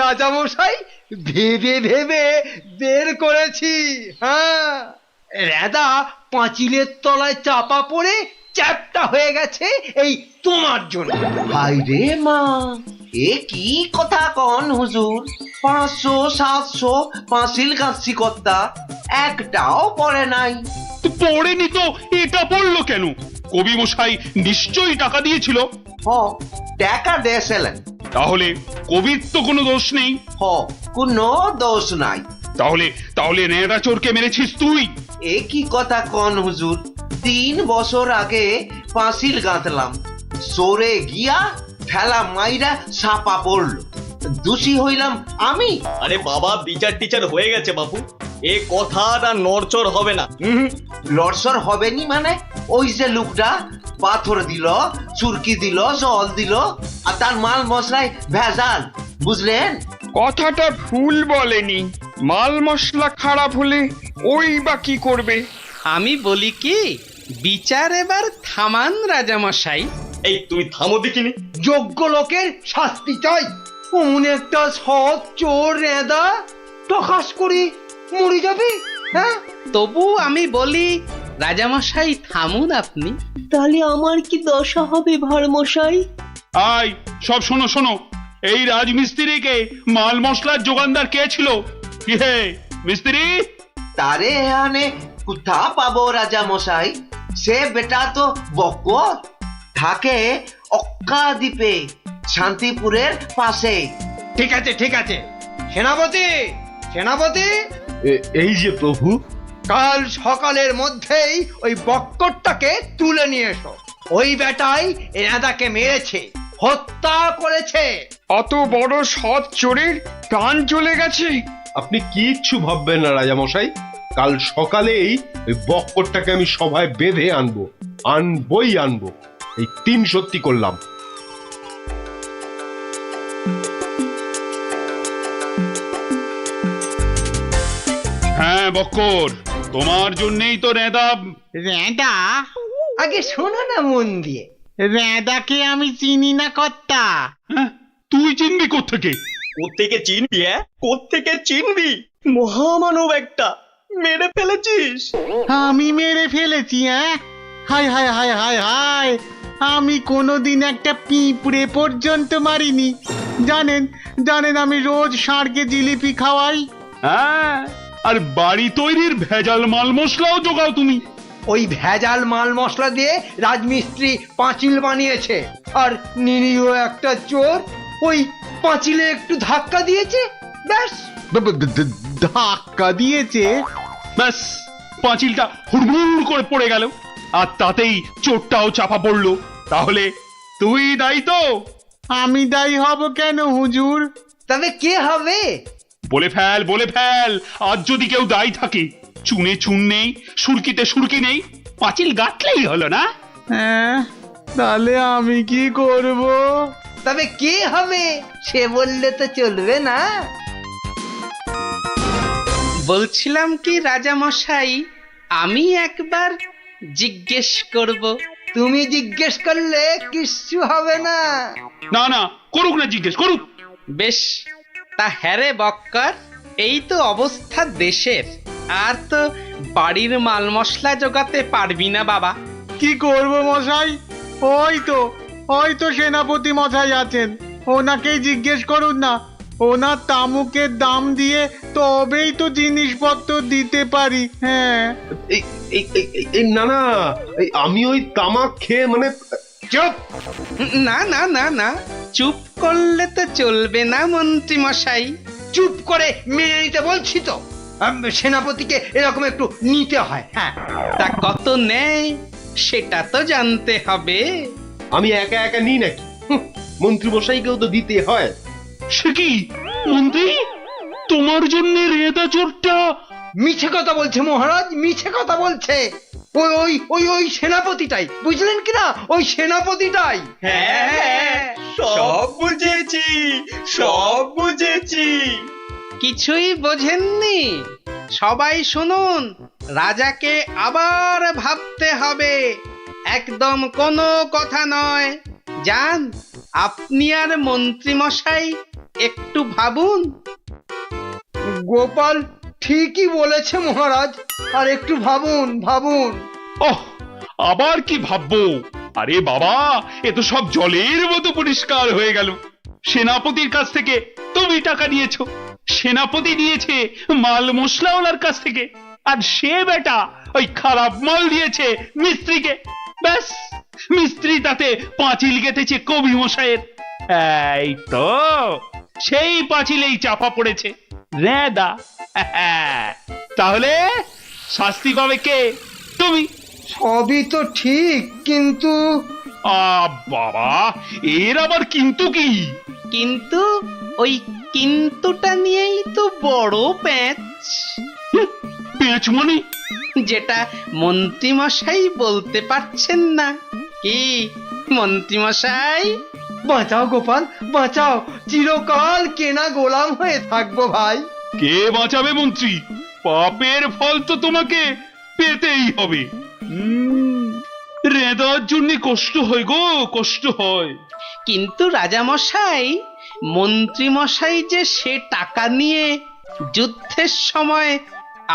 রাজামশাই, ভেবে ভেবে বের করেছি। হ্যাঁ, রেদা পাঁচিলের তলায় চাপা পড়ে চ্যাপ্টা হয়ে গেছে এই তোমার জন্য। হাই রে মা, এ কি কথা কন হুজুর? 500-700 পাঁচিল গাছি কর্তা, একটাও পড়ে নাই। তো পড়েনি তো এটা পড়লো কেন? কবি মশাই নিশ্চয়ই টাকা দিয়েছিল। হ, টাকা দিয়েছিলেন। তাহলে কবির তো কোনো দোষ নেই। হ, কোনো দোষ নাই। তাহলে তাহলে নেড়া চোরকে মেরেছিস তুই? এ কি কথা কন হুজুর? 3 বছর আগে পাঁচিল গাঁথলাম, সরে গিয়া ঠেলা মাইরা সাপা পড়লো, দোষী হইলাম আমি? আরে বাবা, বিচার টিচার হয়ে গেছে বাপু, এ কথাটা নড়চড় হবে না। লড়সর হবে নি মানে? ওই যে লোকটা পাথর দিল, চুরকি দিল, জল দিল, আর তার মাল মশলায় ভেজাল, বুঝলেন? কথাটা ভুল বলেনি। মাল মশলা খারাপ হলে ওই বা কি করবে? আমি বলি কি, বিচার এবার থামান রাজামশাই। এই তুমি থামো দেখিনি। যোগ্য লোকের শাস্তি চাই। অমন একটা সৎ চোর রেদা টকাস করে মরে যাবে। হ্যাঁ, তবু আমি বলি রাজামশাই থামুন আপনি। তাহলে আমার কি দশা হবে ভারমশাই? আয় সব শোনো শোনো, এই রাজমিস্ত্রিকে মাল মশলার যোগানদার কে ছিল? কি হে মিস্ত্রি? তারে এখানে কোথা পাবো রাজা মশাই? সে বেটা তো বকর, থাকে অক্কা দ্বীপে, শান্তিপুরের পাশে। ঠিক আছে ঠিক আছে। সেনাপতি, সেনাপতি, এই যে প্রভু। কাল সকালের মধ্যেই ওই বক্করটাকে তুলে নিয়ে এসো। ওই বেটাই রেদাকে মেরেছে, হত্যা করেছে। অত বড় সৎ চোরের প্রাণ চলে গেছে? আপনি কিচ্ছু ভাববেন না রাজামশাই, কাল সকালেই ওই বক্করটাকে আমি সভায় বেঁধে আনবো, আনবই আনবো। এই 3 সত্যি করলাম। হ্যাঁ বক্কর, তোমার জন্যই তো রেদা। রেঁদা? আগে শোনো না মন দিয়ে। রেঁদাকে আমি চিনি না কর্তা। হ্যাঁ, তুই চিনবি কোত্থেকে? কোত্থেকে চিনবি? কোত্থেকে চিনবি? মহামানব একটা, মেরে ফেলেছিস। আমি মেরে ফেলেছি? হায় হায় হায় হায় হায়, আমি কোনোদিন একটা পিঁপড়ে পর্যন্ত মারিনি। জানেন জানেন, আমি রোজ ষাঁড়কে জিলিপি খাওয়াই। হ্যাঁ, আর বাড়ি তৈরির ভেজাল মাল মশলাও জোগাও তুমি। ওই ভেজাল মাল মশলা দিয়ে রাজমিস্ত্রি পাঁচিল বানিয়েছে, আর নিরীহ একটা চোর ওই পাঁচিলে একটু ধাক্কা দিয়েছে, ব্যাস। ধাক্কা দিয়েছে? ব্যাস, পাঁচিলটা হুড়মুড় করে পড়ে গেল, আর তাতেই চোরটাও চাপা পড়লো। তাহলে তুই দায়ী তো? আমি দায়ী হব কেন হুজুর? তবে কে হবে? বলে ফেল, বলে ফেল। আজ যদি কেউ দায়ী থাকে, চুনে চুন নেই, সুরকিতে সুরকি নেই, পাঁচিল গাঁথলেই হলো না? হ্যাঁ, তাহলে আমি কি করব? তবে কে হবে সে বললে তো চলবে না। বলছিলাম কি রাজামশাই, আমি একবার জিজ্ঞেস করব। তুমি জিজ্ঞেস করলে কিচ্ছু হবে না। না না, করুক না, জিজ্ঞেস করুক। বেশ, তা হ্যারে বক্কর, এই তো অবস্থা দেশের, আর তো বাড়ির মাল মশলা জোগাতে পারবি না বাবা। কি করব মশাই? ওই তো সেনাপতি মশাই আছেন, ওনাকেই জিজ্ঞেস করুন না। ওনার তামুকের দাম দিয়ে তবেই তো জিনিসপত্র দিতে পারি। হ্যাঁ, না না, আমি ওই তামাক খেয়ে মানে। চুপ! না না না না, চুপ করলে তো চলবে না মন্ত্রী মশাই। চুপ করে মেনে নিতে বলছি তো। সেনাপতিকে এরকম একটু নিতে হয়। হ্যাঁ, তা কত নেয় সেটা তো জানতে হবে। আমি একা একা নিই নাকি? মন্ত্রী মশাইকেও তো দিতে হয়। সে কি মন্ত্রী, তোমার জন্য রেদা চোরটা? মিছে কথা বলছে মহারাজ, মিছে কথা বলছে। ওই ওই ওই ওই সেনাপতিটাই, বুঝলেন কিনা? ওই সেনাপতিটাই। হ্যাঁ, সব বুঝেছি, সব বুঝেছি। কিছুই বোঝেননি? সবাই শুনুন, রাজাকে আবার ভাবতে হবে, একদম কোনো কথা নয়। যান, আপনি আর মন্ত্রী মশাই একটু ভাবুন। গোপাল ঠিকই বলেছে মহারাজ, আর একটু ভাবুন ভাবুন। ওহ, আবার কি ভাববো? আরে বাবা, এ তো সব জলের মতো পরিষ্কার হয়ে গেল। সেনাপতির কাছ থেকে তুমি টাকা নিয়েছো, সেনাপতি নিয়েছে মাল মশলাওয়ালার কাছ থেকে, আর সে বেটা ওই খারাপ মাল দিয়েছে মিস্ত্রিকে। ব্যাস, মিস্ত্রি তাতে পাঁচিল গেঁথেছে কবি মশাইয়ের। এই তো সেই পাঁচিলেই চাপা পড়েছে রেদা। তাহলে শাস্তি পাবে কে? তুমি। সবই তো ঠিক, কিন্তু বাবা, এর আবার কিন্তু কি? কিন্তু ওই কিন্তুটা নিয়েই তো বড় প্যাঁচ, পেঁচ মানে? যেটা মন্ত্রীমশাই বলতে পারছেন না। কি মন্ত্রীমশাই? বাঁচাও গোপাল বাঁচাও, চিরকাল কেনা গোলাম হয়ে থাকবো ভাই। কে বাঁচাবে মন্ত্রী? পাপের ফল তো তোমাকে পেতেই হবে। রেদার জন্য কষ্ট হয় গো, কষ্ট হয়। কিন্তু রাজামশাই, মন্ত্রীমশাই যে সে টাকা নিয়ে যুদ্ধের সময়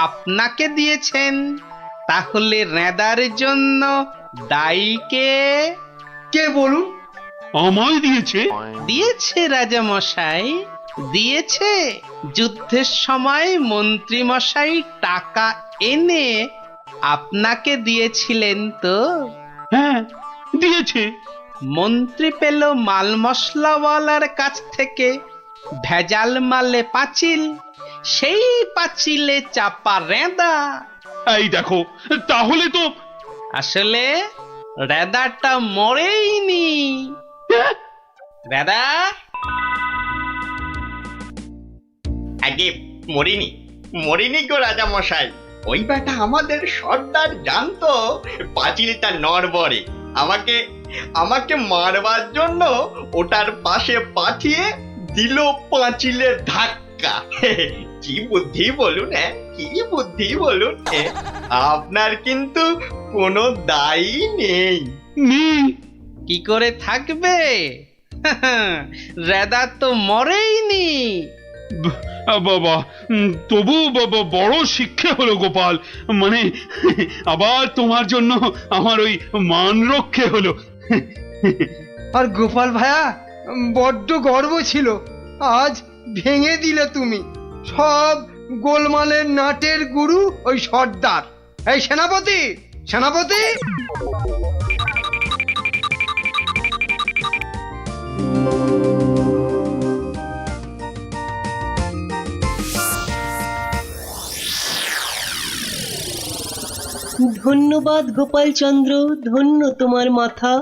আপনাকে দিয়েছেন, তাহলে রেদার জন্য দায়ী কে? কে বলুন? আমায় দিয়েছে? দিয়েছে রাজামশাই, দিয়েছে। যুদ্ধের সময় মন্ত্রীমশাই টাকা এনে আপনাকে দিয়েছিলেন তো? হ্যাঁ, দিয়েছে। মন্ত্রী পেল মাল মশলাওয়ালার কাছ থেকে ভেজাল মালে পাঁচিল, সেই পাঁচিলে চাপা রেঁদা। এই দেখো, তাহলে তো আসলে রেঁদাটা মরেইনি। রেঁদা আগে মরিনি, মরিনি গো রাজা মশাই। ওই বেটা আমাদের সর্দার জানতো পাঁচিলটা নড়বড়ে, আমাকে আমাকে মারবার জন্য ওটার পাশে পাঠিয়ে দিল পাঁচিলের ধাক্কা। কি বুদ্ধি বলুন, হ্যাঁ, কি বুদ্ধি বলুন। আপনার কিন্তু কোনো দায়ী নেই। নেই। কি করে থাকবে? রেঁদা তো মরেইনি। বাবা, তবু বাবা বড় শিক্ষা হলো গোপাল। মানে আবার তোমার জন্য আমার ওই মান রক্ষে হলো। আর গোপাল ভায়া, বড্ড গর্ব ছিল, আজ ভেঙে দিলে তুমি। সব গোলমালের নাটের গুরু ওই সর্দার। এই সেনাপতি, সেনাপতি! ধন্যবাদ গোপালচন্দ্র, ধন্য তোমার মাথা।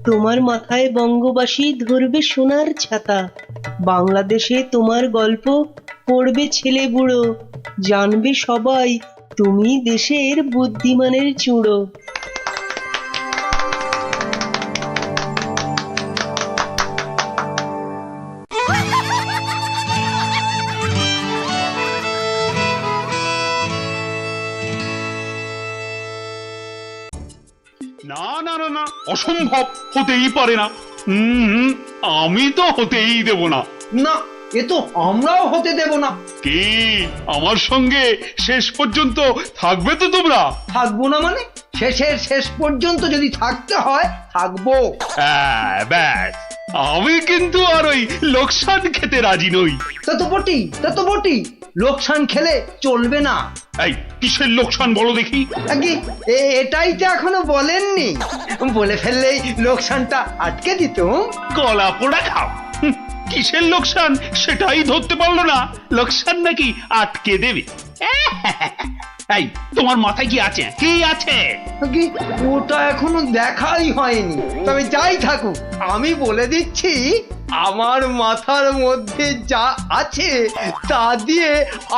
তোমার মাথায় বঙ্গবাসী ধরবে সোনার ছাতা। বাংলাদেশে তোমার গল্প পড়বে ছেলে বুড়ো, জানবে সবাই তুমি দেশের বুদ্ধিমানের চূড়ো। না না না না, অসম্ভব, হতেই পারে না। আমি তো হতেই দেব না। না, এ তো আমরাও হতে দেব না। কি আমার সঙ্গে শেষ পর্যন্ত থাকবে তো তোমরা? থাকবো না মানে? শেষের শেষ পর্যন্ত যদি থাকতে হয় থাকবো। হ্যাঁ, ব্যাস। আমি কিন্তু আর ওই লোকসান খেতে রাজি নই। তা তো বটি, লোকসান খেলে চলবে না। এই কিসের লোকসান বলো দেখি? আগে এটাই তো এখনো বলেননি, বলে ফেললেই লোকসানটা আটকে দিত। কলা পোড়া খাও। কিসের লোকসান সেটাই ধরতে পারলো না, লোকসান নাকি আটকে দেবে। এই তোমার মাথায় কি আছে? কি আছে? আগে ওটা এখনো দেখাই হয়নি। তবে যাই থাকুক, আমি বলে দিচ্ছি, আমার মাথার মধ্যে যা আছে তা দিয়ে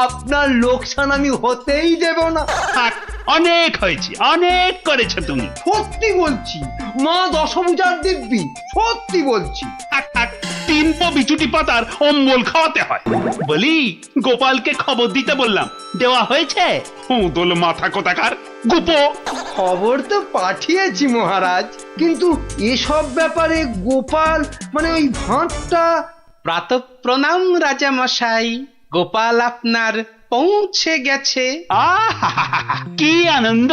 আপনার লোকসান আমি হতেই দেব না। থাক, অনেক হয়েছে, অনেক করেছো তুমি। সত্যি বলছি, মা দশভুজার দিব্যি, সত্যি বলছি। থাক থাক, 3 পো বিচুটি পাতার অম্বল খাওয়াতে হয়। বলি, গোপালকে খবর দিতে বললাম, দেওয়া হয়েছে? উদল মাথা কোথাকার গুপো। খবর তো পাঠিয়েছি মহারাজ, কিন্তু এসব ব্যাপারে গোপাল মানে ওই ভাঁটটা প্রাতঃপ্রণাম রাজা মশাই, গোপাল আপনার পৌঁছে গেছে। আহা, কি আনন্দ!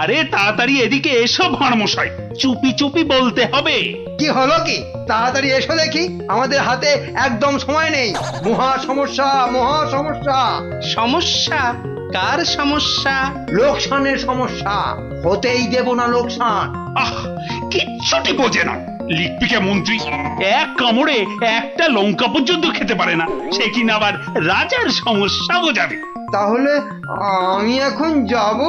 আরে তাড়াতাড়ি এদিকে এসো ভাঁড়মশাই, চুপি চুপি বলতে হবে। কি হলো কি? তাড়াতাড়ি এসো দেখি, আমাদের হাতে একদম সময় নেই। মহা সমস্যা, মহা সমস্যা। সমস্যা? কার সমস্যা? লোকসানের সমস্যা, হতেই দেব না লোকসান। আহ, কিচ্ছুটি বোঝে না। লিখবিকে মন্ত্রী এক কামড়ে একটা লঙ্কা পর্যন্ত খেতে পারে না, সে কিনা আবার রাজার সমস্যা বোঝাবে। তাহলে আমি এখন যাব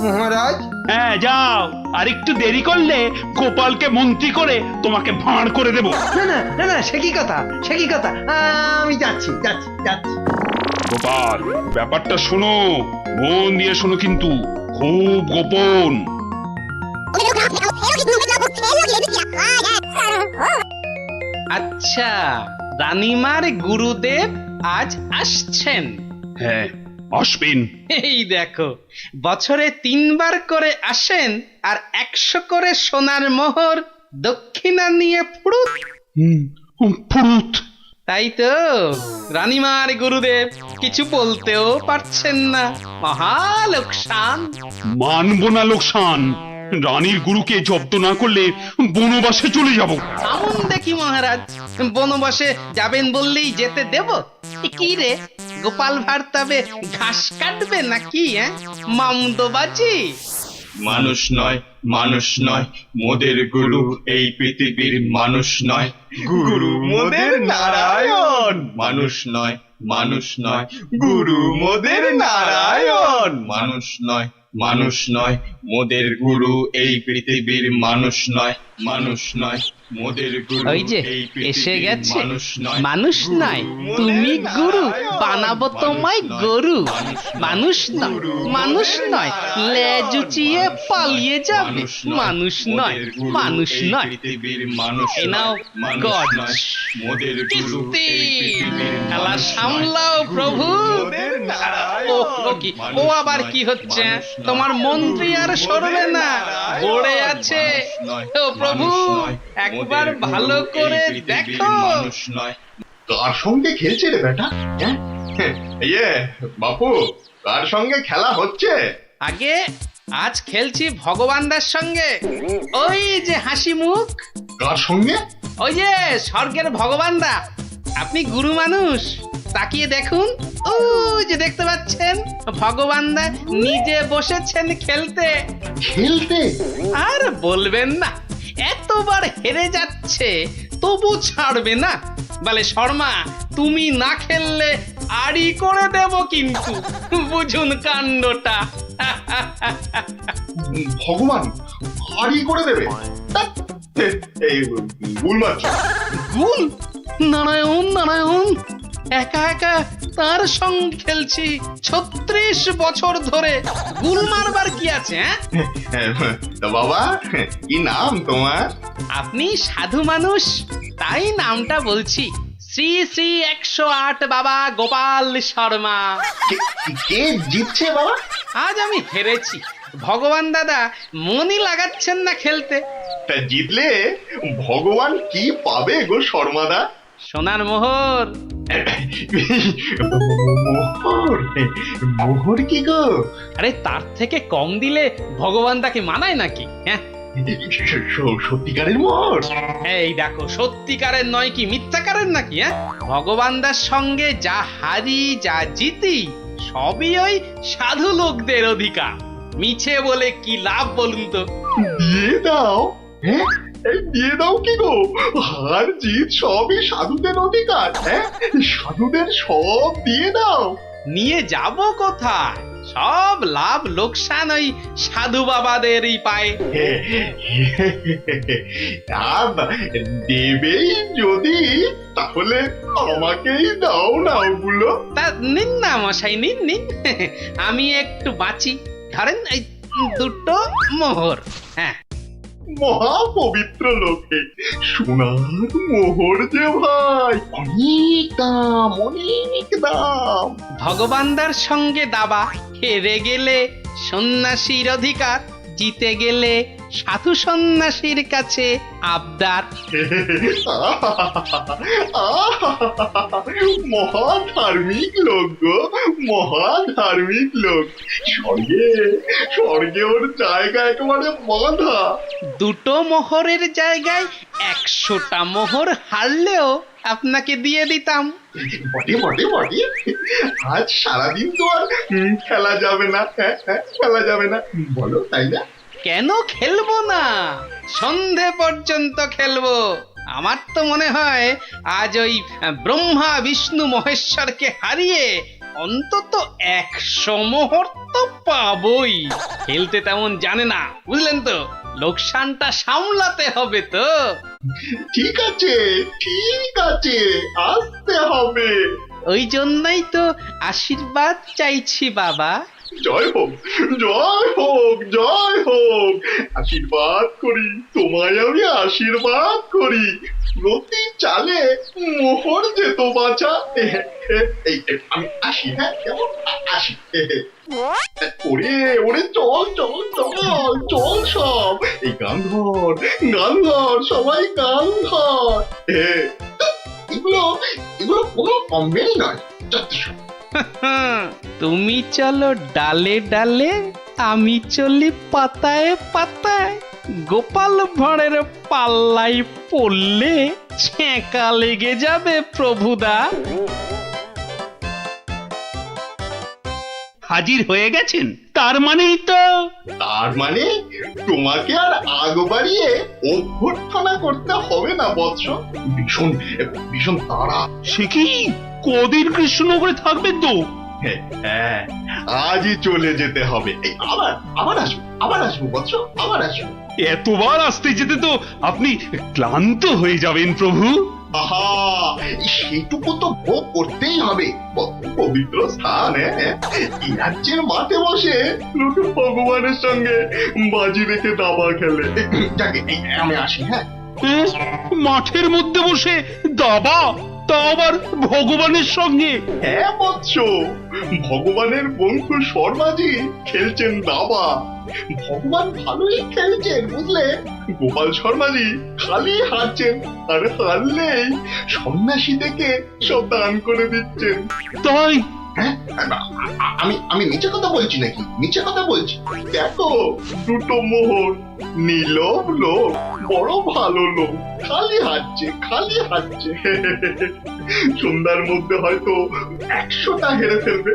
মহারাজ? হ্যাঁ যাও, আর একটু দেরি করলে গোপালকে মন্ত্রী করে তোমাকে ভাঁড় করে দেব। না না না না, সে কি কথা, সে কি কথা? আমি যাচ্ছি যাচ্ছি যাচ্ছি। গোপাল, ব্যাপারটা শোনো, মন দিয়ে শোনো, কিন্তু খুব গোপন। আচ্ছা, রানীমার গুরুদেব আজ আসছেন? হ্যাঁ, আসবেন। এই দেখো, বছরে 3 বার করে আসেন, আর 100 করে সোনার মোহর দক্ষিণা নিয়ে ফুরুত। ফুরুত। তাই তো, রানীমার গুরুদেব কিছু বলতেও পারছেন না। মহা লোকসান। মানব না লোকসান। রানীর গুরুকে জব্দ না করলে বনবাসে চলে যাব। আমন দেখি মহারাজ, বনবাসে যাবেন বললেই যেতে দেব? কি রে, গোপাল ভাঁড় তবে ঘাস কাটবে নাকি? মামদোবাজি। মানুষ নয়, মানুষ নয়, মোদের গুরু এই পৃথিবীর মানুষ নয়, গুরু মোদের নারায়ণ। মানুষ নয়, মানুষ নয়, গুরু মোদের নারায়ণ। মানুষ নয়, মানুষ নয়, মোদের গুরু এই পৃথিবীর মানুষ নয়, মানুষ নয়, মোদের গুরু ওই যে এই এসে পৃথিবীর গেছে। মানুষ নয়, মানুষ নয়, তুমি গুরু, বানাবো তোমায় গরু। মানুষ নয়, মানুষ নয়, লেজ উঁচিয়ে পালিয়ে যাবে। মানুষ নয়, মানুষ নয়। পৃথিবীর মানুষ এই নাও মানুষ গজ। নয়, মোদের গুরু কিস্তি। এই পৃথিবীর খেলা মানুষ সামলাও নয়, প্রভু। মোদের নারায়ণ। ও কি, ও আবার কি হচ্ছে? তোমার মন্ত্রী আর সরবে না, পড়ে আছে। ও প্রভু, একবার ভালো করে দেখো। মানুষ নয়। কার সঙ্গে খেলছে রে বেটা? ইয়ে বাপু, কার সঙ্গে খেলা হচ্ছে? আগে আজ খেলছি ভগবানদার সঙ্গে। ওই যে হাসি মুখ, কার সঙ্গে? ওই যে স্বর্গের ভগবানদা। আপনি গুরু মানুষ, তাকিয়ে দেখুন। ও যে দেখতে পাচ্ছেন, ভগবানদা নিজে বসেছেন খেলতে। খেলতে? আর বলবেন না, এতবার হেরে যাচ্ছে তবু ছাড়বে না। বলে শর্মা, তুমি না খেললে আড়ি করে দেব কিন্তু। বুঝুন কাণ্ডটা। ভগবান হারি করে দেবে? এই ভুল মারছো। গুল? নারায়ণ নারায়ণ, একা একা তার সঙ্গে খেলছি 36 বছর ধরে। গুল মারবার কি আছে? তা বাবা, কি নাম তোমার? আপনি সাধু মানুষ, তাই নামটা বলছি। শ্রী শ্রী 108 বাবা গোপাল শর্মা। কে জিতছে বাবা? আজ আমি হেরেছি। ভগবান দাদা মনই লাগাচ্ছেন না খেলতে। তা জিতলে ভগবান কি পাবে গো শর্মাদা? সোনার মোহর। মোহর? মোহর কি গো? আরে তার থেকে কম দিলে ভগবান তাকে মানায় নাকি? হ্যাঁ, সত্যিকারের মোহর? এই দেখো, সত্যিকারের নয় কি মিথ্যাকারের নাকি? ভগবানদার সঙ্গে যা হারি যা জিতি সবই ওই সাধু লোকদের অধিকার। মিছে বলে কি লাভ বলুন তো? দিয়ে দাও। হ্যাঁ, এই দিয়ে দাও কি গো? হার জিত সবই সাধুদের অধিকার। হ্যাঁ, সাধুদের সব দিয়ে দাও। নিয়ে যাব কোথায়? সব লাভ লোকসান ওই সাধু বাবাদেরই পায়। দেবেই যদি, তাহলে আমাকেই দাও না ওগুলো। তা নিন না মশাই, নিন নিন। আমি একটু বাঁচি, ধরেন এই 2টো মোহর। হ্যাঁ, মহা পবিত্র লোকে সোনার মোহর যে ভাই, অনেক দাম, অনেক দাম। ভগবানদার সঙ্গে দাবা, হেরে গেলে সন্ন্যাসীর অধিকার, জিতে গেলে সাধু সন্ন্যাসীর কাছে আবদার। মহা ধার্মিক লোক গো, মহা ধার্মিক লোক। স্বর্গে স্বর্গে ওর জায়গা একেবারে বাঁধা। দুটো মোহরের জায়গায় 100টা মোহর হারলেও আপনাকে দিয়ে দিতাম। বটে বটে বটে, আজ সারাদিন তো আর খেলা যাবে না। খেলা যাবে না, বলো তাই না? কেন খেলবো না? সন্ধে পর্যন্ত খেলবো। আমার তো মনে হয় আজ ওই ব্রহ্মা বিষ্ণু মহেশ্বরকে হারিয়ে অন্তত 100 মোহর তো পাবই। খেলতে তেমন জানে না, বুঝলেন তো? লোকসানটা সামলাতে হবে তো। ঠিক আছে ঠিক আছে, আসতে হবে। ওই জন্যই তো আশীর্বাদ চাইছি বাবা। জয় হোক জয় হোক জয় হোক। আশীর্বাদ করি তোমায়, আমি আশীর্বাদ করি। প্রতি চালে মোহর যেত বাছা। আমি আসি, হ্যাঁ কেমন আসি। ওরে ওরে, চল চল চল চল সব। এই গান ধর গান ধর, সবাই গান ধর। এগুলো এগুলো কোনো কমবেল নয়। তুমি চলো ডালে ডালে, আমি চলি পাতায় পাতায়। গোপাল ভাঁড়ের পাল্লাই পড়লে ছেঁকা লেগে যাবে প্রভুদা। হাজির হয়ে গেছেন, তার মানেই তো। তার মানে তোমাকে আর আগ বাড়িয়ে অভ্যর্থনা করতে হবে না বৎস। ভীষণ ভীষণ তাড়া। সে কি কদিন কৃষ্ণনগরে থাকবেন তো? হ্যাঁ, আজই চলে যেতে হবে। এই আবার আবার আসবো বৎস, আবার আসবো। এতবার আসতে যেতে তো আপনি ক্লান্ত হয়ে যাবেন প্রভু। আহা, সেটুকু তো ভোগ করতেই হবে। পবিত্র স্থান, এই রাজ্যের মাঠে বসে লোকে ভগবানের সঙ্গে বাজি রেখে দাবা খেলে। যাকে আমি আসি, হ্যাঁ। মাঠের মধ্যে বসে দাবা, তা আবার ভগবানের সঙ্গে? হ্যাঁ বৎস, ভগবানের বন্ধু শর্মাজি খেলছেন দাবা। ভগবান ভালোই খেলছেন, বুঝলে। গোপাল শর্মাজি খালি হারছেন, আর হারলেই সন্ন্যাসী থেকে সব দান করে দিচ্ছেন। তাই? হ্যাঁ, আমি নিচে কথা বলছি নাকি? নিচে কথা বলছি। দেখো, দুটো মোহর, নীলব লোক, বড় ভালো লোক, খালি হাঁটছে খালি হাঁটছে। সন্ধ্যার মধ্যে হয়তো 100টা হেরে ফেলবে।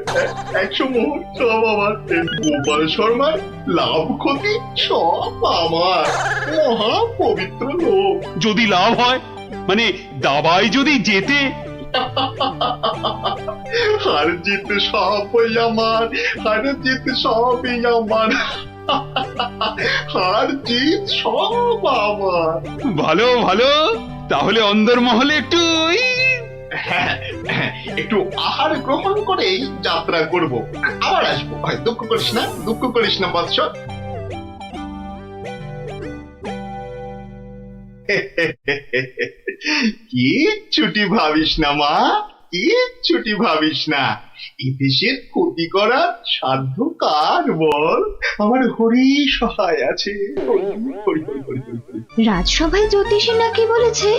100 মোহর সব আমার। গোপাল শর্মার লাভ ক্ষতি সব আমার। মহা পবিত্র লোক। যদি লাভ হয়, মানে দাবায় যদি জেতে? হার জিত সবই আমার, হার জিত সবই আমার, হার জিত সব আমার। ভালো ভালো, তাহলে অন্দরমহলে একটু হ্যাঁ, একটু আহার গ্রহণ করেই যাত্রা করব। আবার আসবো, দুঃখ করিস না, দুঃখ করিস না বৎস। কি ছুটি ভাবিস না মা, কি ছুটি ভাবিস না। এই দেশের ক্ষতি করার সাধ্য কার বল? আমার হরি সহায় আছে। রাজসভায় জ্যোতিষী নাকি বলেছে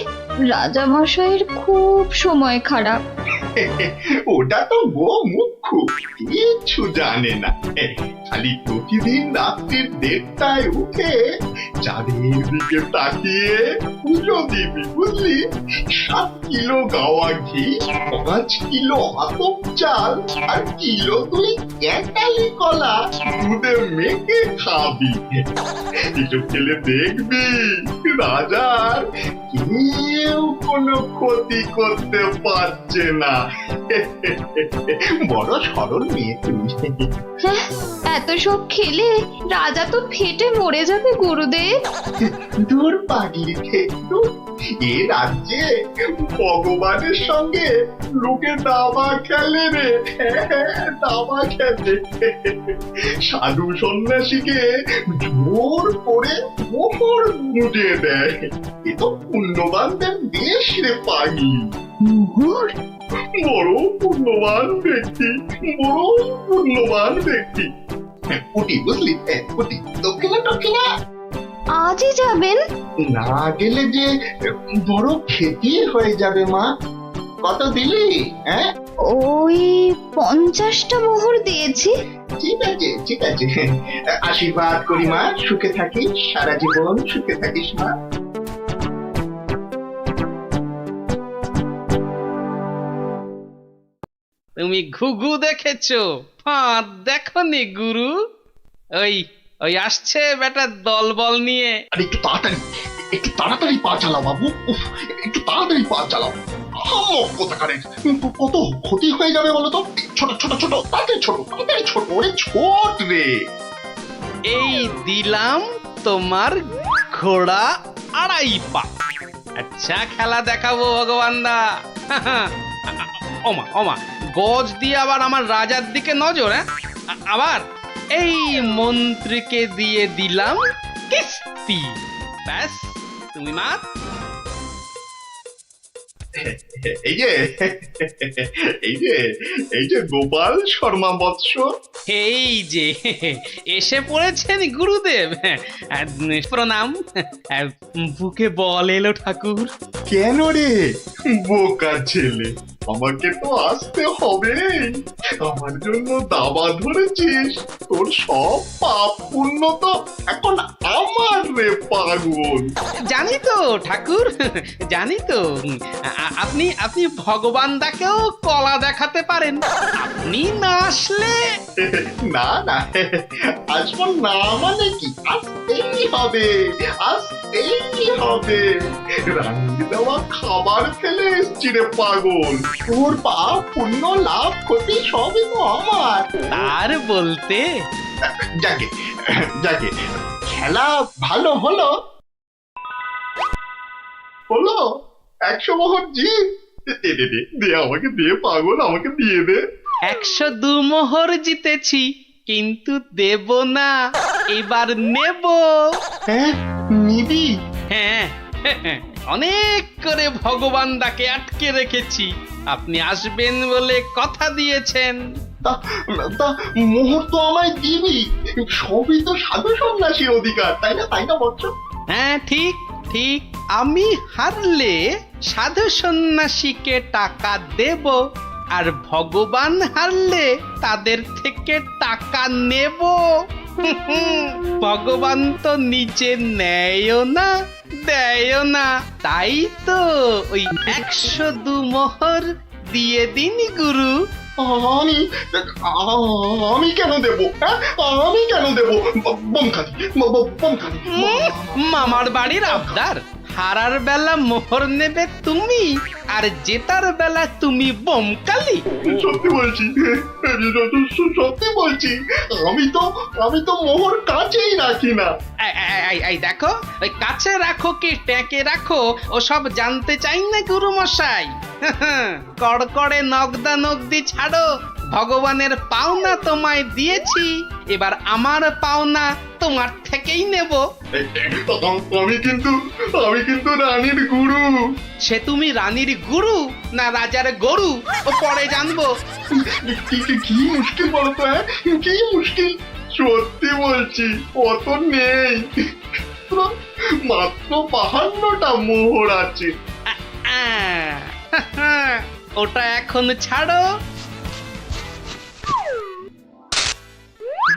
রাজা মশাইয়ের খুব সময় খারাপ। ওটা তো গো মুখ্য, কিচ্ছু জানে না। খালি প্রতিদিন রাত্রির 1:30টায় উঠে চাঁদের দিকে তাকিয়ে পুজো দিবি, বুঝলি। 7 কিলো গাওয়া ঘি, 5 কিলো আতপ চাল, আর কিলো 2 ক্যাটালি কলা দুধে মেখে খাবি। একটু খেলে দেখবি রাজার কেউ কোনো ক্ষতি করতে পারছে না। বড় সরল মেয়ে তুমি। হ্যাঁ, এত সব খেলে রাজা তো ফেটে মরে যাবে গুরুদেব। দূর পাগলি, এ রাজ্যে ভগবানের সঙ্গে লোকে দাবা খেলে রে। দাবা খেলে, সাধু সন্ন্যাসীকে জোর করে মোহর বুঝিয়ে দেয়। এ তো পুণ্যবানদের দেশ রে পাগলি। মোহর? বড় পুণ্যবান ব্যক্তি, বড় পুণ্যবান ব্যক্তি। পুটি, বুঝলি, পুটি। দক্ষিণা দক্ষিণা। আজই যাবেন? না গেলে যে বড় ক্ষতি হয়ে যাবে মা। কত দিলি? হ্যাঁ, ওই 50টা মোহর দিয়েছি। ঠিক আছে ঠিক আছে, আশীর্বাদ করি মা, সুখে থাকিস, সারা জীবন সুখে থাকিস মা। তুমি ঘুঘু দেখেছো, ফাঁদ দেখনি গুরু? ওই ওই আসছে বেটা দলবল নিয়ে। আর একটু তাড়াতাড়ি পা চালাও বাবু, উফ, একটু তাড়াতাড়ি পা চালাও। কোথাকারে কত ক্ষতি হয়ে যাবে বলো তো। ছোট ছোট ছোট, তাড়াতাড়ি ছোট, তাড়াতাড়ি ছোট, ওরে ছোট রে। এই দিলাম তোমার ঘোড়া 2.5 পা। আচ্ছা খেলা দেখাবো ভগবান দা। ওমা ওমা, গজ দিয়ে আবার আমার রাজার দিকে নজর। হ্যাঁ, আবার এই মন্ত্রীকে দিয়ে দিলাম কিস্তি। ব্যাস, তুমি মাত। এই যে এই যে গোপাল শর্মা বৎস। এই যে এসে পড়েছেন গুরুদেব। প্রণাম। বুকে বল এলো ঠাকুর। কেন রে বোকা ছেলে, আমাকে তো আসতে হবে। আমার জন্য দাবা ধরেছিস, তোর সব পাপ পুণ্য তো এখন আমার রে পাগল। জানি তো ঠাকুর, জানি তো। আপনি আপনি ভগবান দাকেও কলা দেখাতে পারেন। আপনি না আসলে না না, আসবো না মানে কি, আসতেই হবে, আসতেই হবে। রান্নি দেওয়া খাবার ফেলে এসছি রে পাগল, তোর পাপ পুণ্য লাভ ক্ষতি সবই তো আমার। তার বলতে যাকে যাকে, খেলা ভালো হলো হলো। 100 মোহর জিত। দে আমাকে দে পাগল, আমাকে দিয়ে দে। 102 মোহর জিতেছি, কিন্তু দেব না, এবার নেব। হ্যাঁ, নিবি? হ্যাঁ, অনেক করে ভগবান দাকে আটকে রেখেছি। আপনি আসবেন বলে কথা দিয়েছেন। তা তা মোহর তো আমায় দিবি, সবই তো সাধু সন্ন্যাসীর অধিকার, তাই না, তাই না বচ্চ? হ্যাঁ, ঠিক ঠিক। আমি হারলে সাধু সন্ন্যাসীকে টাকা দেব, আর ভগবান হারলে তাদের থেকে টাকা নেব। ভগবান তো নিজে নেয়ও না, দেয়ও না। তাই তো ওই 102 মোহর দিয়ে দিন গুরু। আমি আমি কেন দেব? হ্যাঁ, আমি কেন দেব? বোমখালি বোমখালি। মামার বাড়ির আবদার। হারার বেলা মোহর নেবে তুমি, আর জেতার বেলা তুমি বোমকালি। সত্যি বলছি, সত্যি বলছি, আমি তো মোহর কাছেই রাখি না। এই দেখো, ওই কাছে রাখো কি ট্যাঁকে রাখো ওসব জানতে চাই না গুরু মশাই। কড়কড়ে নগদা নগদি ছাড়ো। ভগবানের পাওনা তোমায় দিয়েছি, এবার আমার পাওনা তোমার থেকেই নেব। আমি কিন্তু রানীর গুরু। সে তুমি রানীর গুরু না রাজার গরু, ও পরে জানবো। কি মুশকিল বলতো? হ্যাঁ, কি মুশকিল? সত্যি বলছি, অত নেই, মাত্র 52টা মোহর আছে। ওটা এখন ছাড়ো,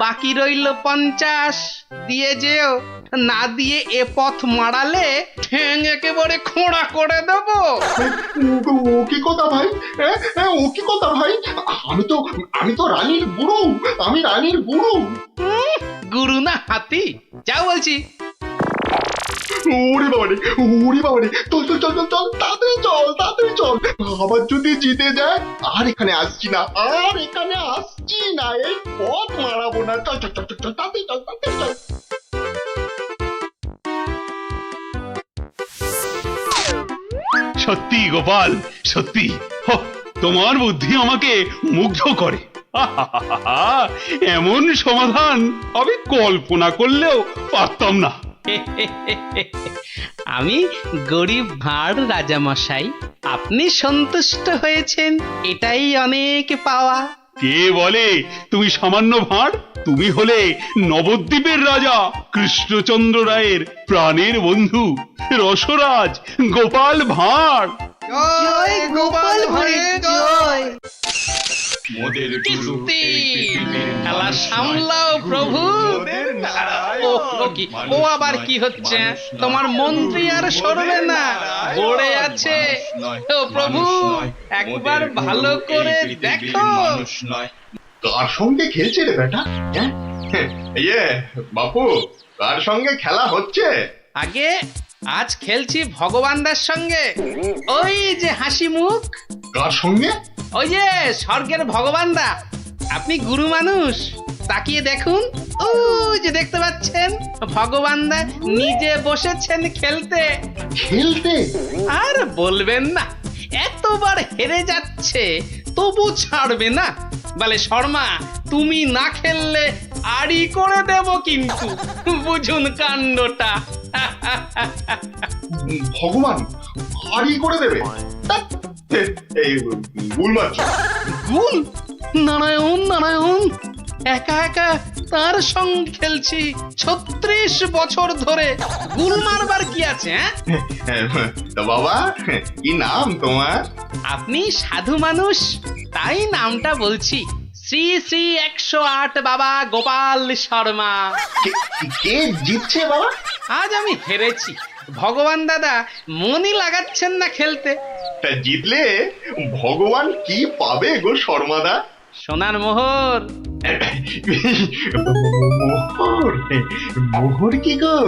বাকি রইল 50। দিয়ে যেও, না দিয়ে এ পথ মারালে ঠ্যাং একেবারে খোঁড়া করে দেব। ও কি কথা ভাই? হ্যাঁ, ও কি কথা ভাই? আমি তো রানীর গুরু, আমি রানীর গুরু। গুরু না হাতি, যা বলছি। ওরে বাবারে, চল চল চল চল চল, তাড়াতাড়ি চল। আবার যদি জিতে যায়, আর এখানে আসছি না, এই পথ মারাবো না। চল চল চল চল, তাড়াতাড়ি চল। সত্যি গোপাল, সত্যি তোমার বুদ্ধি আমাকে মুগ্ধ করে। এমন সমাধান আমি কল্পনা করলেও পারতাম না। আমি গরিব ভাঁড় রাজামশাই, আপনি সন্তুষ্ট হয়েছেন, এটাই অনেক পাওয়া। কে বলে তুমি সামান্য ভাঁড়? তুমি হলে নবদ্বীপের রাজা কৃষ্ণচন্দ্র রায়ের প্রাণের বন্ধু রসরাজ গোপাল ভাঁড়। জয় গোপাল ভাঁড়ের জয়। মোদের গুরু কিস্তি এই পৃথিবীর খেলা মানুষ সামলাও নয়। প্রভু। মোদের নারায়ণ। ও কি ও আবার কি হচ্ছে? তোমার মন্ত্রী আর সরবে না, পড়ে আছে। ও প্রভু, একবার ভালো করে দেখো। মানুষ নয়। কার সঙ্গে খেলছে রে বেটা? ইয়ে বাপু, কার সঙ্গে খেলা হচ্ছে? আগে আজ খেলছি ভগবানদার সঙ্গে। ওই যে হাসি মুখ, কার সঙ্গে? ওই যে স্বর্গের ভগবানদা। আপনি গুরু মানুষ, তাকিয়ে দেখুন। ও যে দেখতে পাচ্ছেন, ভগবানদা নিজে বসেছেন খেলতে। খেলতে? আর বলবেন না, এতবার হেরে যাচ্ছে তবু ছাড়বে না। বলে শর্মা, তুমি না খেললে আড়ি করে দেব কিন্তু। বুঝুন কাণ্ডটা। ভগবান হারি করে দেবে? এই ভুল মারছ। গুল? নারায়ণ নারায়ণ, একা একা তার সঙ্গে খেলছি 36 বছর ধরে। গুল মারবার কি আছে? তা বাবা, কি নাম তোমার? আপনি সাধু মানুষ, তাই নামটা বলছি। শ্রী শ্রী 108 বাবা গোপাল শর্মা। কে জিতছে বাবা? আজ আমি হেরেছি। ভগবান দাদা মনই লাগাচ্ছেন না খেলতে। তা জিতলে ভগবান কি পাবে গো শর্মাদা? সোনার মোহর। মোহর? মোহর কি গো?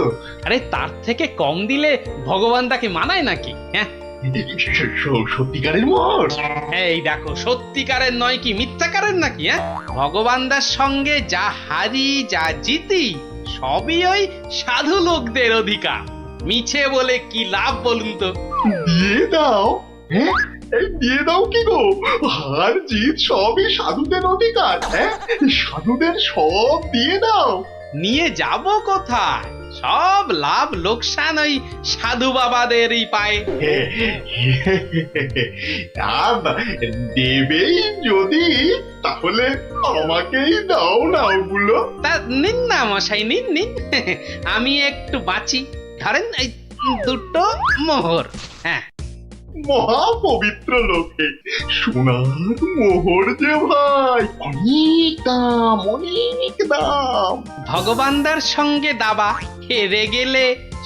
আরে তার থেকে কম দিলে ভগবান তাকে মানায় নাকি? হ্যাঁ, সত্যিকারের মোহর? এই দেখো, সত্যিকারের নয় কি মিথ্যাকারের নাকি? হ্যাঁ, ভগবানদার সঙ্গে যা হারি যা জিতি সবই ওই সাধু লোকদের অধিকার। মিছে বলে কি লাভ বলুন তো? দিয়ে দাও। হ্যাঁ, এই দিয়ে দাও কি গো? হার জিত সবই সাধুদের অধিকার। হ্যাঁ, সাধুদের সব দিয়ে দাও। নিয়ে যাব কোথায়? সব লাভ লোকসান ওই সাধু বাবাদেরই পায়। দেবেই যদি, তাহলে আমাকেই দাও না ওগুলো। তা নিন না মশাই, নিন নিন। আমি একটু বাঁচি। ধরেন এই 2টো মোহর। হ্যাঁ, মহা পবিত্র লোকে সোনার মোহর যে ভাই, অনেক দাম, অনেক দাম। ভগবানদার সঙ্গে দাবা। হেরে গেলে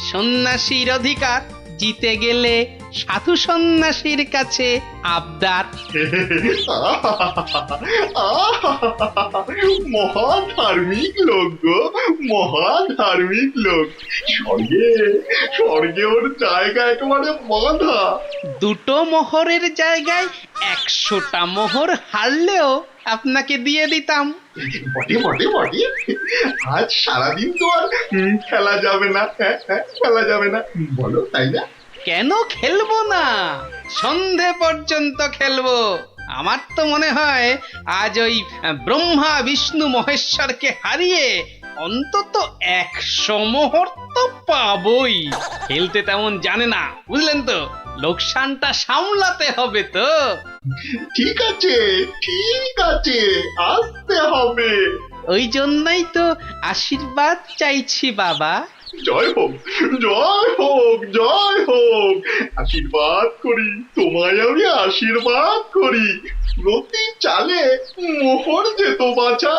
সন্ন্যাসীর অধিকার, জিতে গেলে সাধু সন্ন্যাসীর কাছে আবদার। মহা ধার্মিক লোক গো, মহা ধার্মিক লোক। স্বর্গে, স্বর্গে ওর জায়গা একেবারে বাঁধা। 2টো মোহরের জায়গায় 100টা মোহর হারলেও আপনাকে দিয়ে দিতাম। বটে বটে বটে, আজ সারাদিন তো আর খেলা যাবে না। খেলা যাবে না বলো, তাই না? কেন খেলবো না? সন্ধে পর্যন্ত খেলবো। আমার তো মনে হয় আজ ওই ব্রহ্মা বিষ্ণু মহেশ্বরকে হারিয়ে অন্তত 100 মোহর তো পাবই। খেলতে তেমন জানে না, বুঝলেন তো? লোকসানটা সামলাতে হবে তো। ঠিক আছে, ঠিক আছে, আসতে হবে। ওই জন্যই তো আশীর্বাদ চাইছি বাবা। জয় হোক, জয় হোক, জয় হোক। আশীর্বাদ করি, তোমায় আমি আশীর্বাদ করি। প্রতি চালে মোহর যেত বাঁচা।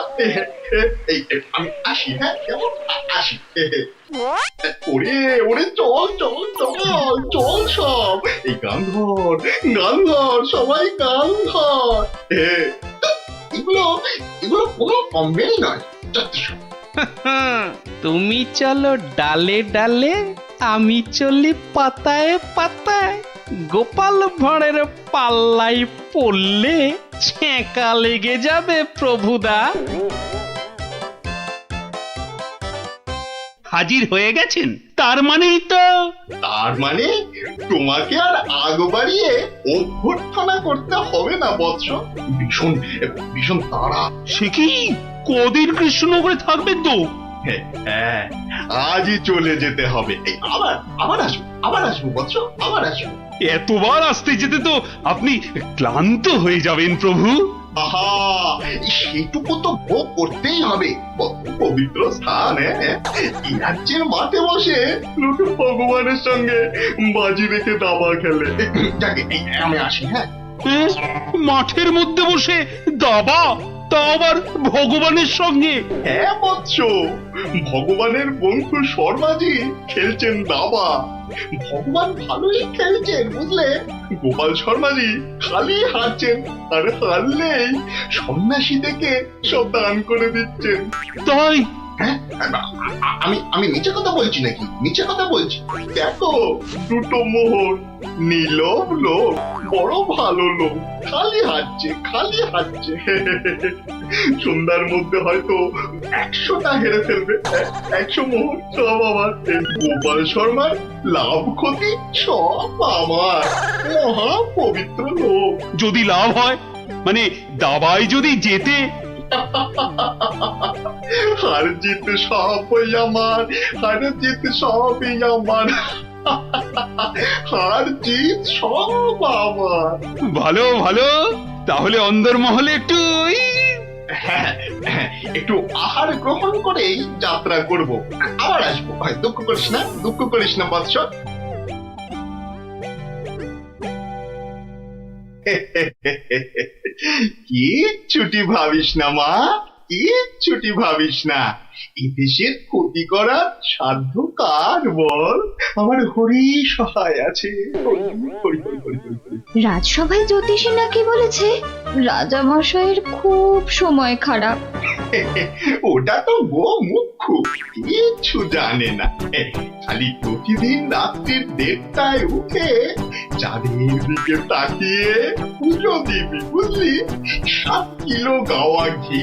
এই আমি আসি। হ্যাঁ, কেমন আসি। ওরে ওরে, চল চল চল চল সব। এই গান ধর, গান ধর, সবাই গান ধর। এগুলো এগুলো কোনো কমবেই নয়। তুমি চলো ডালে ডালে, আমি চলি পাতায় পাতায়। গোপাল ভাঁড়ের পাল্লাই পড়লে ছেঁকা লেগে যাবে প্রভুদা। হাজির হয়ে গেছেন, তার মানেই তো। তার মানে তোমাকে আর আগ বাড়িয়ে অভ্যর্থনা করতে হবে না বৎস। ভীষণ ভীষণ তাড়া। সে কি, কদিন কৃষ্ণনগরে থাকবেন তো? হ্যাঁ, আজই চলে যেতে হবে। এই আবার আবার আসবো, আবার আসবো বৎস, আবার আসবো। এতবার আসতে যেতে তো আপনি ক্লান্ত হয়ে যাবেন প্রভু। আহা সেটুকু তো ভোগ করতেই হবে, পবিত্র স্থান। এই রাজ্যের মাঠে বসে লোক ভগবানের সঙ্গে বাজি রেখে দাবা খেলে। যাকে আমি আসি। হ্যাঁ, মাঠের মধ্যে বসে দাবা, তা আবার ভগবানের সঙ্গে? হ্যাঁ বৎস, ভগবানের বন্ধু শর্মাজি খেলছেন দাবা। ভগবান ভালোই খেলছেন বুঝলে। গোপাল শর্মাজি খালি হারছেন, আর হারলেই সন্ন্যাসী থেকে সব দান করে দিচ্ছেন। তাই? হ্যাঁ, আমি নিচে কথা বলছি নাকি? নিচে কথা বলছি। দেখো দুটো মোহর, নীলব লোক, বড় ভালো লোক, খালি হাঁটছে খালি হাঁটছে। সন্ধ্যার মধ্যে হয়তো 100টা হেরে ফেলবে। 100 মোহর সব আমার। গোপাল শর্মার লাভ ক্ষতি সব আমার। মহা পবিত্র লোক। যদি লাভ হয়, মানে দাবায় যদি জেতে? হার জিত সবই আমার, হার জিত সবই আমার, হার জিত সব আমার। ভালো ভালো, তাহলে অন্দরমহলে একটু একটু আহার গ্রহণ করেই যাত্রা করব, আবার আসবো। দুঃখ করিস না, দুঃখ করিস না বৎস। কি ছুটি ভাবিস না মা, কি ছুটি ভাবিস না। এই দেশের ক্ষতি করার সাধ্য কার বল? আমার হরি সহায় আছে। রাজসভায় জ্যোতিষী নাকি বলেছে রাজা মশাইয়ের খুব সময় খারাপ। ওটা তো গো মুখ্য, কিচ্ছু জানে না। খালি প্রতিদিন রাত্রির 1:30টায় উঠে চাঁদের দিকে তাকিয়ে পুজো দিবি বুঝলি। 7 কিলো গাওয়া ঘি,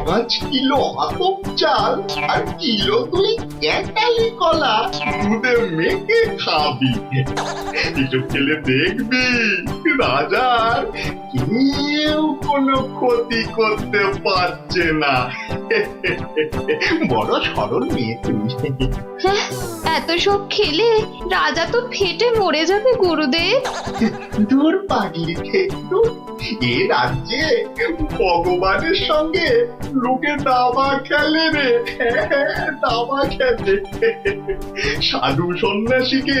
5 কিলো আতপ চাল, আর কিলো 2 ক্যাটালি কলা দুধে মেখে খাবি। এসব খেলে দেখবি রাজার কেউ কোনো ক্ষতি করতে পারছে না। বড় সরল মেয়ে তুমি। হ্যাঁ, এত সব খেলে রাজা তো ফেটে মরে যাবে গুরুদেব। দূর পাগলি থেকে, এ রাজ্যে ভগবানের সঙ্গে লোকে দাবা খেলে রে। দাবা খেলে সাধু সন্ন্যাসীকে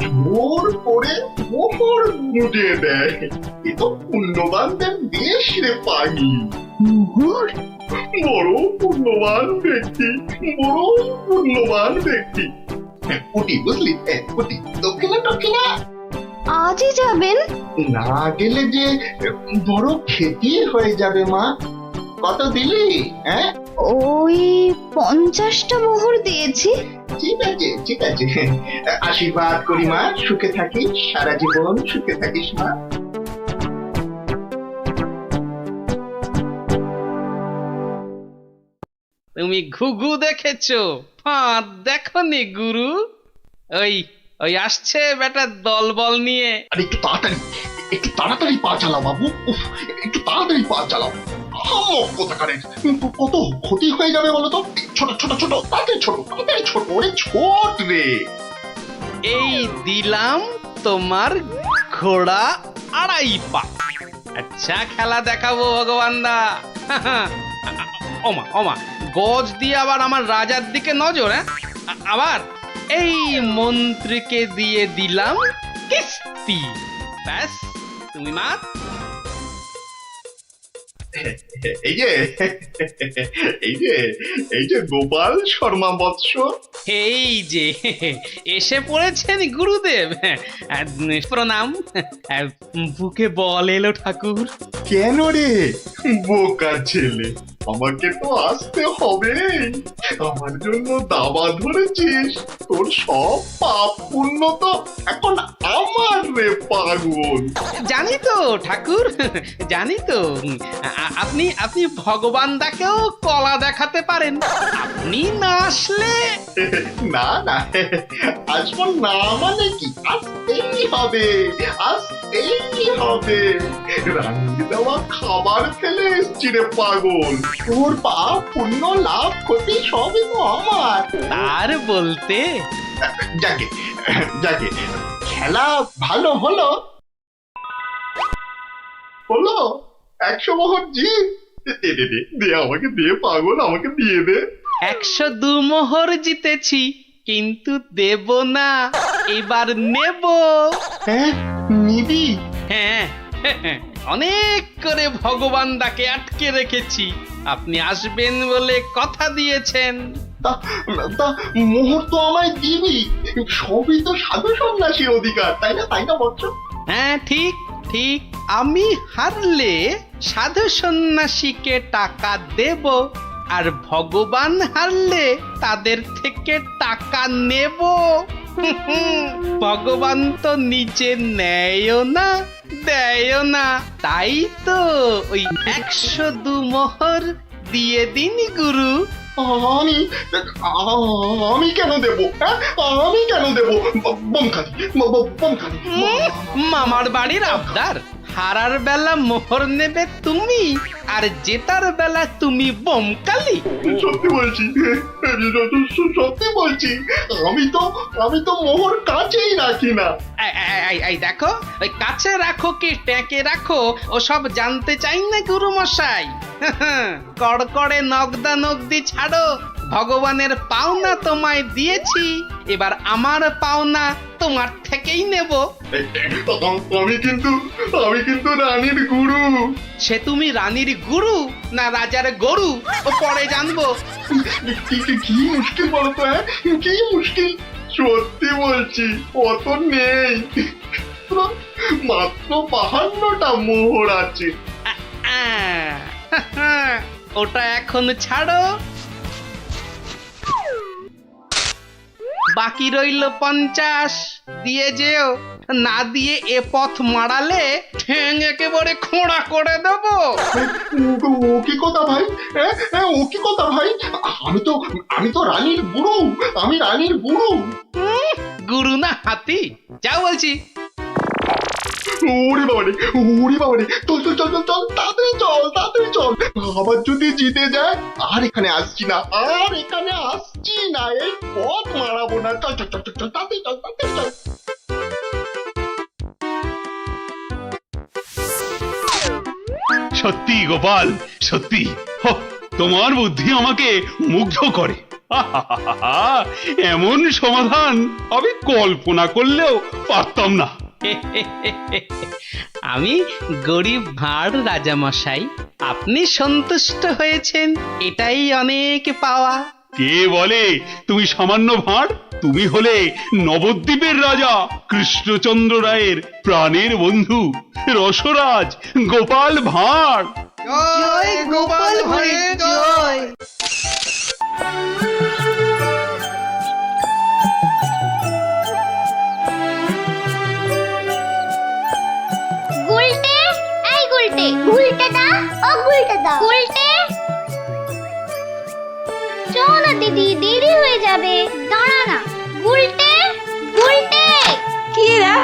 জোর করে মোহর মুজে দেয়। এ তো পুণ্যবানদের দেশ রে পাগলি। মোহর? বড় পুণ্যবান ব্যক্তি, বড় পুণ্যবান ব্যক্তি। উঠি বুঝলি, উঠি। দক্ষিণা দক্ষিণা আজই যাবেন? না গেলে যে বড় ক্ষতি হয়ে যাবে মা। কত দিলি? হ্যাঁ, ওই 50টা মোহর দিয়েছি। ঠিক আছে ঠিক আছে। আশীর্বাদ করি মা, সুখে থাকিস, সারা জীবন সুখে থাকিস মা। তুমি ঘুঘু দেখেছো, ফাঁদ দেখনি গুরু? ওই ওই আসছে বেটা দলবল নিয়ে। আর একটু তাড়াতাড়ি পা চালাও বাবু। উফ, একটু তাড়াতাড়ি পা চালাও। কোথাকারের কত ক্ষতি হয়ে যাবে বলো তো। ছোট ছোট ছোট, তাড়াতাড়ি ছোট, তাড়াতাড়ি ছোট। ওরে ছোট রে। এই দিলাম তোমার ঘোড়া 2.5 পা। আচ্ছা খেলা দেখাবো ভগবান দা। ওমা ওমা, গজ দিয়ে আবার আমার রাজার দিকে নজর। হ্যাঁ, আবার এই মন্ত্রীকে দিয়ে দিলাম কিস্তি। ব্যাস, তুমি মাত। এই যে এই যে এই যে গোপাল শর্মা বৎস। এই যে এসে পড়েছেন গুরুদেব। প্রণাম। বুকে বল এলো ঠাকুর। কেন রে বোকা ছেলে, আমাকে তো আসতে হবে। আমার জন্য দাবা ধরেছিস, তোর সব পাপ পুণ্য তো এখন আমার রে পাগল। জানি তো ঠাকুর, জানি তো। আপনি আপনি ভগবান দাকেও কলা দেখাতে পারেন। আপনি না আসলে না না, আসবো না মানে কি? আসতেই হবে, আসতেই হবে। রান্নি দেওয়া খাবার ফেলে এসছি রে পাগল। তোর পাপ পুণ্য লাভ ক্ষতি সবই তো আমার। আর বলতে যাকে যাকে, খেলা ভালো হলো হলো। 100 মোহর জি দে দে দে দে আমাকে দে পাগল, আমাকে দিয়ে দে। 102 মোহর জিতেছি, কিন্তু দেব না, এবার নেব। হ্যাঁ নিবি? হ্যাঁ, অনেক করে ভগবান ডাকে আটকে রেখেছি, আপনি আসবেন বলে কথা দিয়েছেন। তা তা মোহর তো আমায় দিবি, সবই তো সাধু সন্ন্যাসীর অধিকার, তাই না তাই না বৎস? হ্যাঁ ঠিক ঠিক, আমি হারলে সাধু সন্ন্যাসীকে টাকা দেব, আর ভগবান হারলে তাদের থেকে টাকা নেব। ভগবান তো নিজে নেয়ও না দেয়ও না, তাই তো ওই 102 মোহর দিয়ে দিন গুরু। আমি আমি কেন দেব? হ্যাঁ আমি কেন দেব? বমখালি বমখালি। মামার বাড়ির আবদার, হারার বেলা মোহর নেবে তুমি, আর জেতার বেলা তুমি বোমকালি। সত্যি বলছি, সত্যি বলছি, আমি তো মোহর কাছেই রাখি না। এই দেখো, ওই কাছে রাখো কি ট্যাঁকে রাখো ওসব জানতে চাই না গুরু মশাই। কড়কড়ে নগদা নগদি ছাড়ো, ভগবানের পাওনা তোমায় দিয়েছি, এবার আমার পাওনা তোমার থেকেই নেব। আমি কিন্তু রানীর গুরু। সে তুমি রানীর গুরু না রাজার গরু, ও পরে জানবো। কি মুশকিল বলতো? হ্যাঁ কি মুশকিল? সত্যি বলছি অত নেই, মাত্র 52টা মোহর আছে। ওটা এখন ছাড়ো, বাকি রইল 50, দিয়ে যেও, না দিয়ে এ পথ মারালে ঠ্যাং একেবারে খোঁড়া করে দেবো। ও কি কথা ভাই? ও কি কথা ভাই? আমি তো রানীর গুরু, আমি রানীর গুরু। গুরু না হাতি, যা বলছি। ওরে বাবারে, চল চল চল চল চল, তাড়াতাড়ি চল। আবার যদি জিতে যায় আর এখানে আসছি না, এই পথ মারাবো না। চল চল চল চল, তাড়াতাড়ি চল। সত্যি গোপাল, সত্যি তোমার বুদ্ধি আমাকে মুগ্ধ করে। এমন সমাধান আমি কল্পনা করলেও পারতাম না। আমি গরিব ভাঁড় রাজামশাই, আপনি সন্তুষ্ট হয়েছেন, এটাই অনেক পাওয়া। কে বলে তুমি সামান্য ভাঁড়? তুমি হলে নবদ্বীপের রাজা কৃষ্ণচন্দ্র রায়ের প্রাণের বন্ধু রসরাজ গোপাল ভাঁড়। জয় গোপাল ভাঁড়ের জয়। গুলটে, এই গুলটে, গুলটে দা, ও গুলটে দা, গুলটে। চল না দিদি, দেরি হয়ে যাবে, দাঁড়া না। গুলটে, গুলটে। কি রে,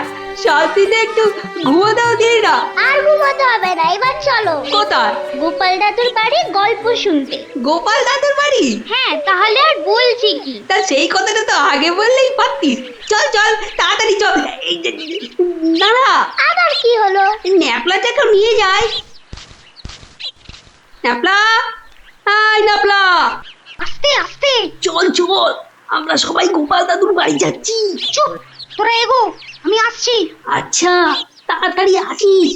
শান্তিতে একটু ঘুমো দাও দিদিরা। আর ঘুমাতে হবে না, এবার চলো। কোথায়? গোপাল দাদুর বাড়ি গল্প শুনতে। গোপাল দাদুর বাড়ি? হ্যাঁ, তাহলে আর বলছি কি? তা সেই কথাটা তো আগে বললেই পারতিস। চল চল তাড়াতাড়ি চল। দাঁড়া, আবার কি হলো? ন্যাপলাটাকে নিয়ে যাই। ন্যাপলা, হাই ন্যাপলা, আস্তে আস্তে চল চল, আমরা সবাই গোপাল দাদুর বাড়ি যাচ্ছি। চুপ, তোরা এগো, আমি আসছি। আচ্ছা, তাড়াতাড়ি আসিস।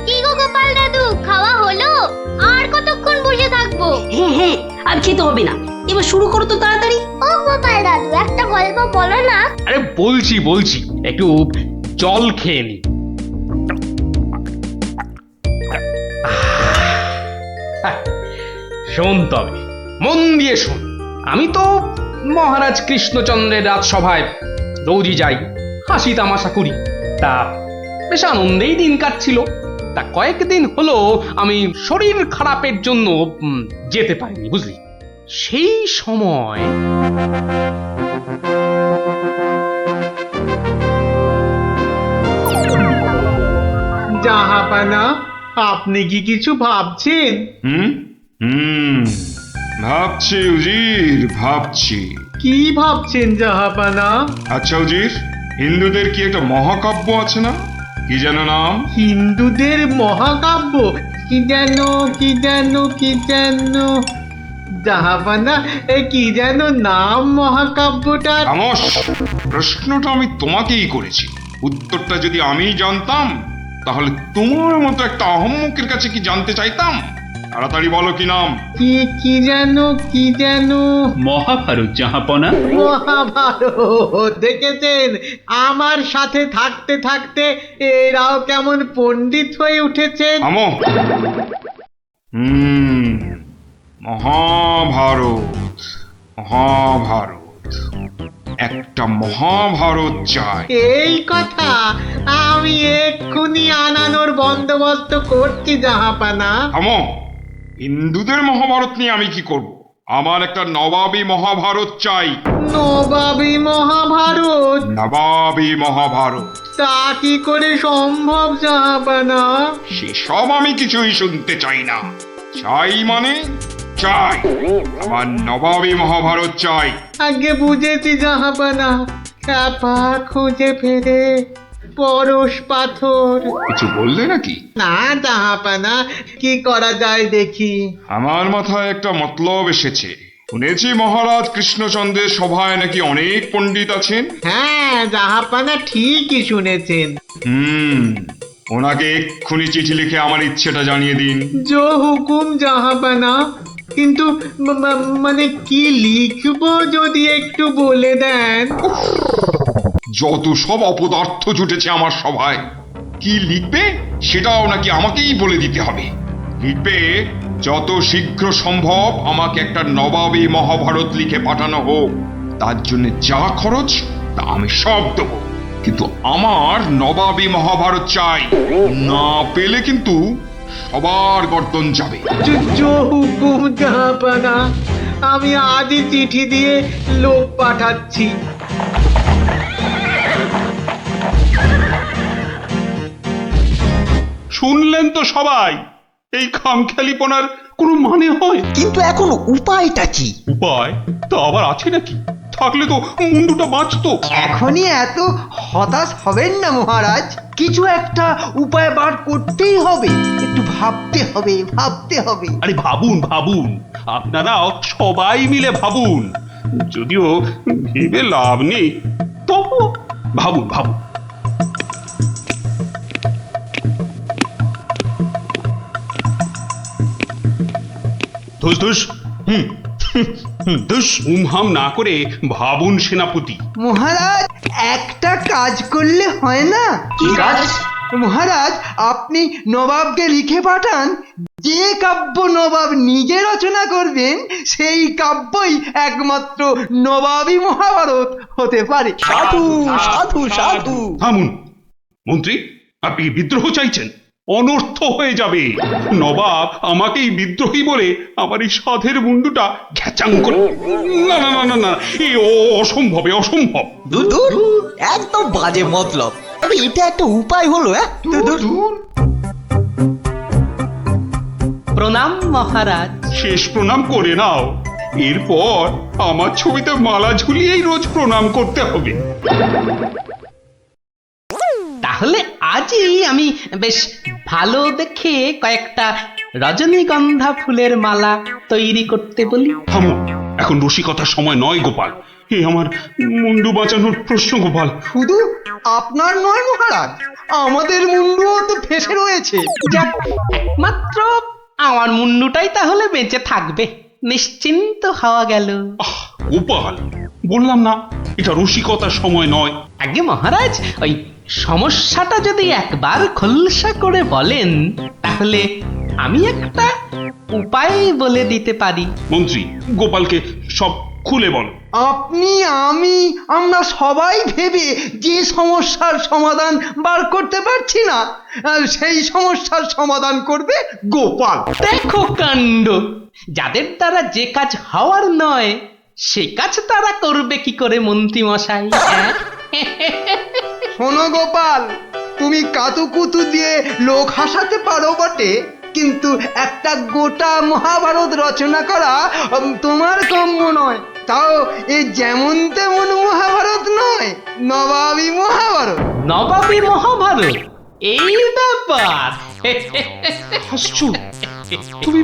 কি গো গোপাল দাদু, খাওয়া হলো? আর কতক্ষণ বসে থাকবো? হ্যাঁ, আর খেতে হবে না, এবার শুরু করো তো তাড়াতাড়ি। ও গোপাল দাদু, একটা গল্প বলো না। আরে বলছি, একটু জল খেয়ে নি। শোন তবে, মন দিয়ে শোন। আমি তো মহারাজ কৃষ্ণচন্দ্রের রাজসভায় রোজই যাই, হাসি তামাশা করি, তা বেশ আনন্দেই দিন কাটছিল। তা কয়েকদিন হলো আমি শরীর খারাপের জন্য যেতে পারিনি, বুঝলি। সেই সময় জাহাপানা, আপনি কি কিছু ভাবছেন? হুম হুম ভাবছি উজির, ভাবছি। কি ভাবছেন জাহাপানা? আচ্ছা উজির, হিন্দুদের কি একটা মহাকাব্য আছে না? কি যেন নাম? হিন্দুদের মহাকাব্য? কি যেন কি যেন কি যেন জাহাপানা, কি যেন নাম মহাকাব্যটার? খামোশ! প্রশ্নটা আমি তোমাকেই করেছি। উত্তরটা যদি আমি জানতাম তাহলে তোমার মতো একটা আহম্মকের কাছে কি জানতে চাইতাম? তাড়াতাড়ি বলো কি নাম। কি কি যেন কি যেন মহাভারত জাহাপনা। মহাভারত! দেখেছেন, আমার সাথে থাকতে থাকতে এরাও কেমন পণ্ডিত হয়ে উঠেছেন। থামো। মহাভারত, মহাভারত, একটা মহাভারত চাই। এই কথা আমি এক্ষুনি আনানোর বন্দোবস্ত করছি জাহাপানা। থামো। হিন্দুদের মহাভারত নিয়ে আমি কি করব? আমার একটা নবাবী মহাভারত চাই। নবাবী মহাভারত? নবাবী মহাভারত। তা কি করে সম্ভব জাহাপানা? সেসব আমি কিছুই শুনতে চাই না। চাই মানে চাই। আমার নবাবী মহাভারত চাই। আগে বুঝেছি জাহাপানা, চাপা খুঁজে ফেরে পরশ পাথর। কিছু বললে নাকি? না জাহাপানা, কি করা যায় দেখি। আমার মাথায় একটা মতলব এসেছে। শুনেছি মহারাজ কৃষ্ণচন্দ্রের সভায় নাকি অনেক পণ্ডিত আছেন। হ্যাঁ জাহাপানা, ঠিকই শুনেছেন। ওনাকে এক্ষুনি চিঠি লিখে আমার ইচ্ছেটা জানিয়ে দিন। জো হুকুম জাহাপানা, কিন্তু মানে কি লিখবো যদি একটু বলে দেন। যত সব অপদার্থ জুটেছে আমার সভায়, কি লিখবে সেটাও নাকি আমাকেই বলে দিতে হবে। লিখবে, যত শীঘ্র সম্ভব আমাকে একটা নবাবী মহাভারত লিখে পাঠানো হোক। তার জন্য যা খরচ তা আমি সব দেব, কিন্তু আমার নবাবী মহাভারত চাই। না পেলে কিন্তু সবার গর্দন যাবে। জো হুকুম জাহাপানা, আমি আজই চিঠি দিয়ে লোক পাঠাচ্ছি। শুনলেন তো সবাই, এই খামখেয়ালিপনার কোনো মানে হয়? কিন্তু এখন উপায়টা কি? উপায় তা আবার আছে নাকি? থাকলে তো মুন্ডুটা বাঁচতো। এখনই এত হতাশ হবেন না মহারাজ, কিছু একটা উপায় বার করতেই হবে। একটু ভাবতে হবে, ভাবতে হবে। আরে ভাবুন ভাবুন, আপনারাও সবাই মিলে ভাবুন। যদিও ভেবে লাভ নেই, তবু ভাবুন ভাবুন। ধুস ধুস, ধুস উমহাম না করে ভাবুন সেনাপতি। মহারাজ, একটা কাজ করলে হয় না? কি কাজ? মহারাজ, আপনি নবাবকে লিখে পাঠান, যে কাব্য নবাব নিজে রচনা করবেন সেই কাব্যই একমাত্র নবাবী মহাভারত হতে পারে। সাধু সাধু সাধু। থামুন মন্ত্রী, আপনি কি বিদ্রোহ চাইছেন? অনর্থ হয়ে যাবে। নবাব আমাকেই বিদ্রোহী বলে আমার এই সাধের মুন্ডুটা ঘ্যাচাং করে। না না না না না, এ অসম্ভবে অসম্ভব। দূর, একদম বাজে মতলব। এটা একটা উপায় হলো? প্রণাম মহারাজ। শেষ প্রণাম করে নাও, এরপর আমার ছবিতে মালা ঝুলিয়েই রোজ প্রণাম করতে হবে। তাহলে আজই আমি বেশ ভালো দেখে কয়েকটা রজনীগন্ধা ফুলের মালা তৈরি করতে বলি। থামো, এখন রসিকতার সময় নয় গোপাল। এ আমার মুন্ডু বাঁচানোর প্রশ্ন গোপাল। শুধু আপনার নয় মহারাজ, আমাদের মুন্ডুও তো ফেসে রয়েছে। যাক, একমাত্র আমার মুন্ডুটাই তাহলে বেঁচে থাকবে, নিশ্চিন্ত হওয়া গেল। গোপাল, বললাম না এটা রসিকতার সময় নয়। আগে মহারাজ, ওই সমস্যাটা যদি একবার খোলসা করে বলেন তাহলে আমি একটা উপায় বলে দিতে পারি। মন্ত্রী, গোপালকে সব খুলে বল। আপনি, আমি, আমরা সবাই ভেবে যে সমস্যার সমাধান বার করতে পারছি না, সেই সমস্যার সমাধান করবে গোপাল। দেখো কাণ্ড, যাদের দ্বারা যে কাজ হওয়ার নয় সে কাজ তারা করবে কি করে মন্ত্রী মশাই? শোনো গোপাল, তুমি কাতুকুতু দিয়ে লোক হাসাতে পারো বটে, কিন্তু একটা গোটা মহাভারত রচনা করা তোমার কাম্য নয়। তাও এ যেমন তেমন মহাভারত নয়, নবাবী মহাভারত। নবাবী মহাভারত, এই ব্যাপার। হাসছো তুমি?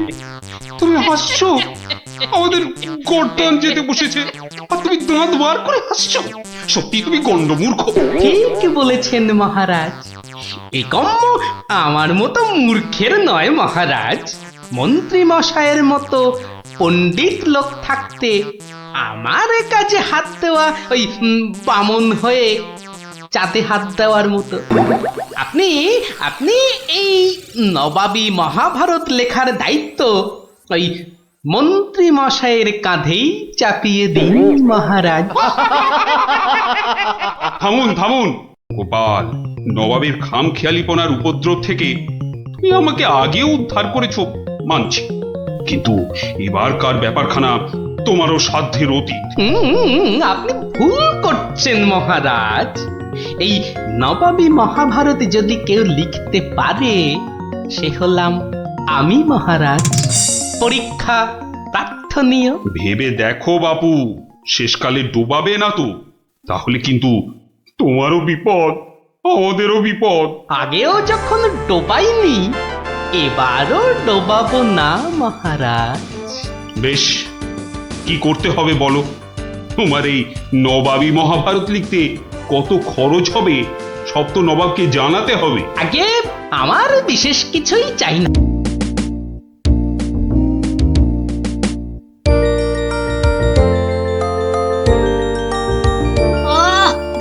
তুমি হাসছো? আমাদের গর্দান যেতে বসেছে আর তুমি দাঁত বার করে হাসছো? সত্যি তুমি গন্ডমূর্খ। ঠিক বলেছেন মহারাজ। এই কম্ম আমার মতো মূর্খের নয় মহারাজ। মন্ত্রী মশাইয়ের মতো পণ্ডিত লোক থাকতে আমার কাজে হাত দেওয়া ওই বামন হয়ে চাঁদে হাত দেওয়ার মতো। আপনি আপনি এই নবাবী মহাভারত লেখার দায়িত্ব ওই মন্ত্রী মশাইয়ের কাঁধেই চাপিয়ে দিন মহারাজ। থামুন থামুন গোপাল, নবাবের খামখেয়ালিপনার উপদ্রব থেকে তুমি আমাকে আগেও উদ্ধার করেছো মানছি, কিন্তু এবারকার ব্যাপারখানা তোমারও সাধ্যের অতীত। আপনি ভুল করছেন মহারাজ। এই নবাবী মহাভারত যদি কেউ লিখতে পারে সে হলাম আমি মহারাজ। পরীক্ষা প্রার্থনীয়। ভেবে দেখো বাপু, শেষকালে ডোবাবে না তো? তাহলে কিন্তু তোমারও বিপদ, আমাদেরও বিপদ। আগেও যখন ডোবাইনি এবারও ডোবাবো না মহারাজ। বেশ, কি করতে হবে বলো? তোমার এই নবাবী মহাভারত লিখতে কত খরচ হবে সব তো নবাবকে জানাতে হবে। আগে আমার বিশেষ কিছুই চাই না।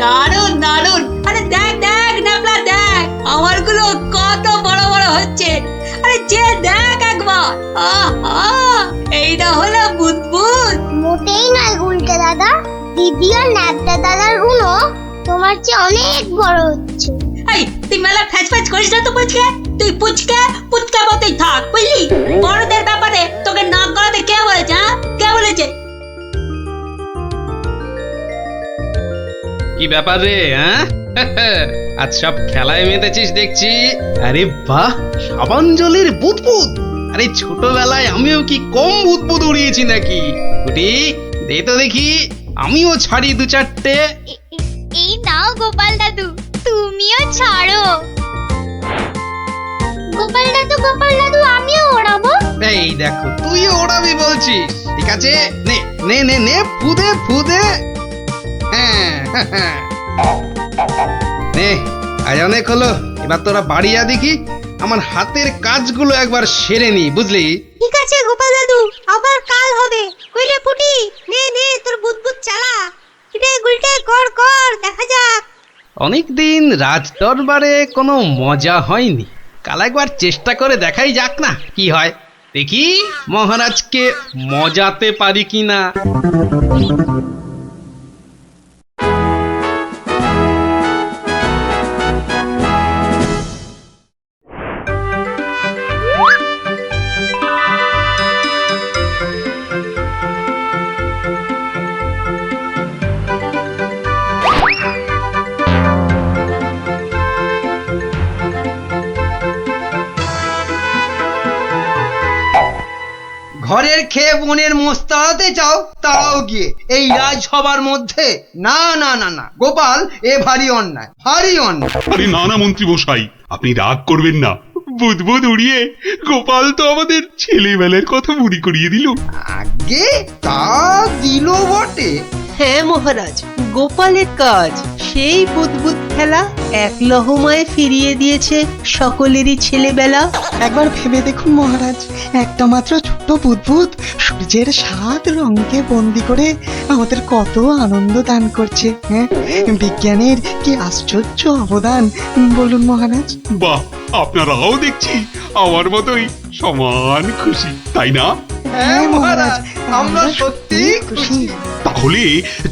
দারুন দারুন। আরে দেখ দেখ নাপলা দেখ, আমারগুলো কত বড় বড় হচ্ছে। আরে যে দেখ একবার, এইটা হলো বুদবুদ। মোটেই নয় গুলটে দাদা, দিদি আর ন্যাপটা দাদার গুলো তোমার চেয়ে অনেক বড় হচ্ছে। এই তুই মেলা ফ্যাচ ফ্যাচ করিস না তো পুচকে। তুই পুচকে পুচকে মতোই থাক, বুঝলি? বড়দের ব্যাপারে তোকে নাক গলাতে কে বলেছে? হ্যাঁ, কে বলেছে? কি ব্যাপার রে? হ্যাঁ, আজ সব খেলায় মেতেছিস দেখছি। আরে বাহ, সাবাঞ্জলির বুদবুদ। আরে ছোটবেলায় আমিও কি কম বুদবুদ উড়িয়েছি নাকি? কুটি দে তো দেখি, আমিও ছাড়ি দু চারটে। এই নাও গোপাল দাদু, তুমিও ছাড়ো। গোপাল দাদু আমিও ওড়াবো। এই দেখো, তুইও ওড়াবি বলছিস? ঠিক আছে, নে নে নে নে, ফুদে ফুদে। হ্যাঁ নে, আজ অনেক হলো, এবার তোরা বাড়ি যা দেখি। আমার হাতের কাজগুলো একবার সেরে নি, বুঝলি? ঠিক আছে গোপাল দাদু, আবার কাল হবে। কইলে পুটি, নে নে তোর বুদবুদ চালা। কিরে গুলটে, কর কর, দেখা যাক। অনেকদিন রাজ দরবারে কোনো মজা হয়নি, কাল একবার চেষ্টা করে দেখাই যাক না কি হয়। দেখি মহারাজকে মজাতে পারি কিনা। ঘরের খেয়ে বনের মোষ তাড়াতে চাও, তারাও গিয়ে এই রাজসভার মধ্যে। না না না না গোপাল, এ ভারী অন্যায়, ভারী অন্যায়। আরে না না মন্ত্রী মশাই, আপনি রাগ করবেন না। বুদবুদ উড়িয়ে গোপাল তো আমাদের ছেলেবেলার কথা মনে করিয়ে দিল। আগে তা দিল বটে। হ্যাঁ মহারাজ, গোপালের কাজ সেই বুদবুদ খেলা এক লহমায় ফিরিয়ে দিয়েছে সকলেরই ছেলেবেলা। একবার ভেবে দেখুন মহারাজ, একটা মাত্র ছোট বুদবুদ সূর্যের 7 রঙকে বন্দি করে আমাদের কত আনন্দ দান করছে। হ্যাঁ, বিজ্ঞানের কি আশ্চর্য অবদান বলুন মহারাজ। বাহ, আপনারাও দেখছি আমার মতোই সমান খুশি, তাই না? হ্যাঁ মহারাজ, আমরা সত্যি খুশি। তাহলে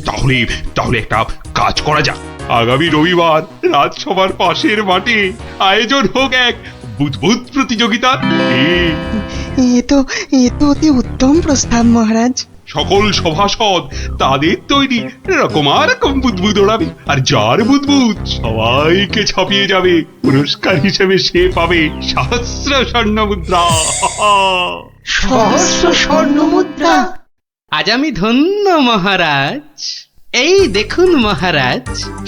তাহলে তাহলে একটা কাজ করা যাক। আগামী রবিবার রাজসভার পাশের মাঠে আয়োজন হোক এক বুদবুদ প্রতিযোগিতা। এ তো অতি উত্তম প্রস্তাব মহারাজ। সকল সভাসদ তাদের তৈরি রকমারকম বুদবুদ ওড়াবে, আর যার বুদবুদ সবাইকে ছাপিয়ে যাবে, পুরস্কার হিসেবে সে পাবে সহস্র স্বর্ণ মুদ্রা। সহস্র স্বর্ণ মুদ্রা। আজ আমি ধন্য মহারাজ। এই দেখুন মহারাজ,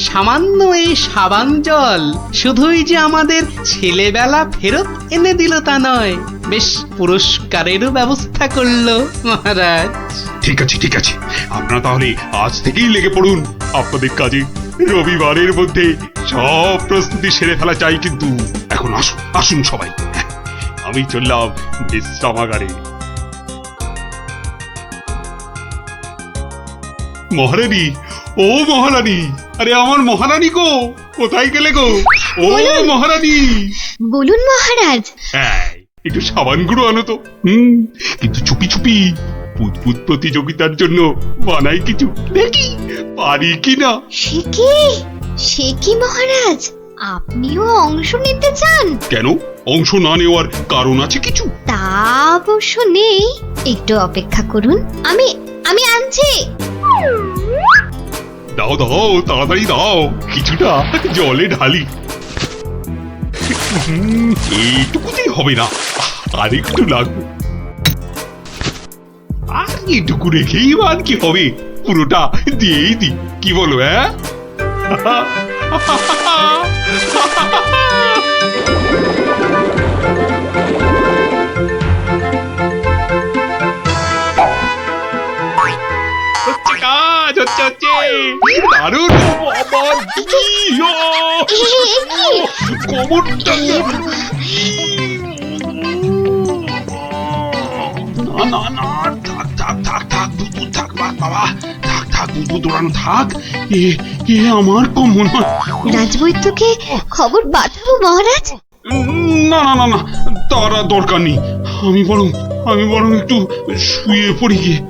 সামান্য এই সাবান জল শুধুই যে আমাদের ছেলেবেলা ফেরত এনে দিল তা নয়, বেশ পুরস্কারেরও ব্যবস্থা করলো মহারাজ। ঠিক আছে ঠিক আছে, আপনারা তাহলে আজ থেকেই লেগে পড়ুন আপনাদের কাজে। রবিবারের মধ্যে সব প্রস্তুতি সেরে ফেলা চাই, কিন্তু এখন আসুন আসুন সবাই, আমি চললাম বিশ্রামাগারে। মহারানী, ও মহারানী, আরে আমার মহারানী গো, কোথায় গেলে গো? ও মহারানী। বলুন মহারাজ। হ্যাঁ, একটু সাবান গুঁড়ো আনো তো। কিন্তু চুপি চুপি, বুদবুদ প্রতিযোগিতার জন্য বানাই কিছু, দেখি পারি কিনা। সে কি মহারাজ, আপনিও অংশ নিতে চান? কেন, অংশ না নেওয়ার কারণ আছে কিছু? তা অবশ্য নেই, একটু অপেক্ষা করুন, আমি আনছি। দাও দাও, তাড়াতাড়ি দাও, কিছুটা জলে ঢালি। এইটুকুতেই হবে না, আর একটু লাগবে। আর এইটুকু রেখেই আর কি হবে, পুরোটা দিয়েই দি, কি বলো? হ্যাঁ, কাজ হচ্ছে হচ্ছে দারুণ। কোমরটা না না, থাক থাক থাক থাক, বুদবুদ থাক বাবা, থাক থাক, বুদবুদ উড়ানো থাক। এ আমার কোমর নয়। রাজবৈদ্যকে খবর পাঠাবো মহারাজ? না না না না, তার দরকার নেই, আমি বরং একটু শুয়ে পড়ি গিয়ে।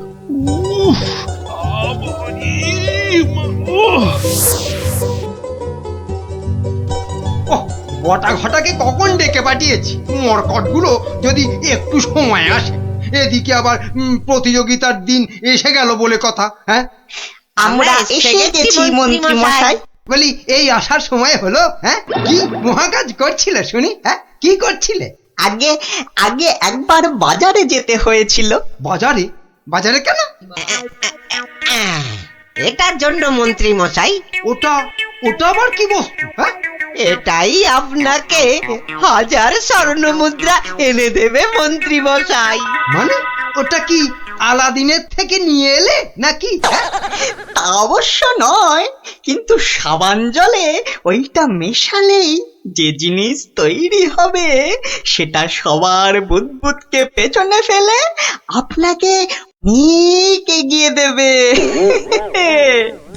বটা ঘটাকে কখন ডেকে পাঠিয়েছি, মরকটগুলো যদি একটু সময় আসে। এদিকে আবার প্রতিযোগিতার দিন এসে গেল বলে কথা। হ্যাঁ, আমরা এসে গেছি মন্ত্রী মশাই। বলি এই আসার সময় হলো? হ্যাঁ, কি মহাকাজ করছিলে শুনি? হ্যাঁ, কি করছিলে? আগে একবার বাজারে যেতে হয়েছিল। বাজারে? বাজারে কেন? এটার জন্য মন্ত্রী মশাই। ওটা আবার কি বস্তু? হ্যাঁ, এটাই আপনাকে 1000 স্বর্ণ মুদ্রা এনে দেবে মন্ত্রী মশাই। মানে ওটা কি আলাদিনের থেকে নিয়ে এলে নাকি? তা অবশ্য নয়, কিন্তু সাবান জলে ওইটা মেশালেই যে জিনিস তৈরি হবে সেটা সবার বুদবুদকে পেছনে ফেলে আপনাকে অনেক এগিয়ে দেবে।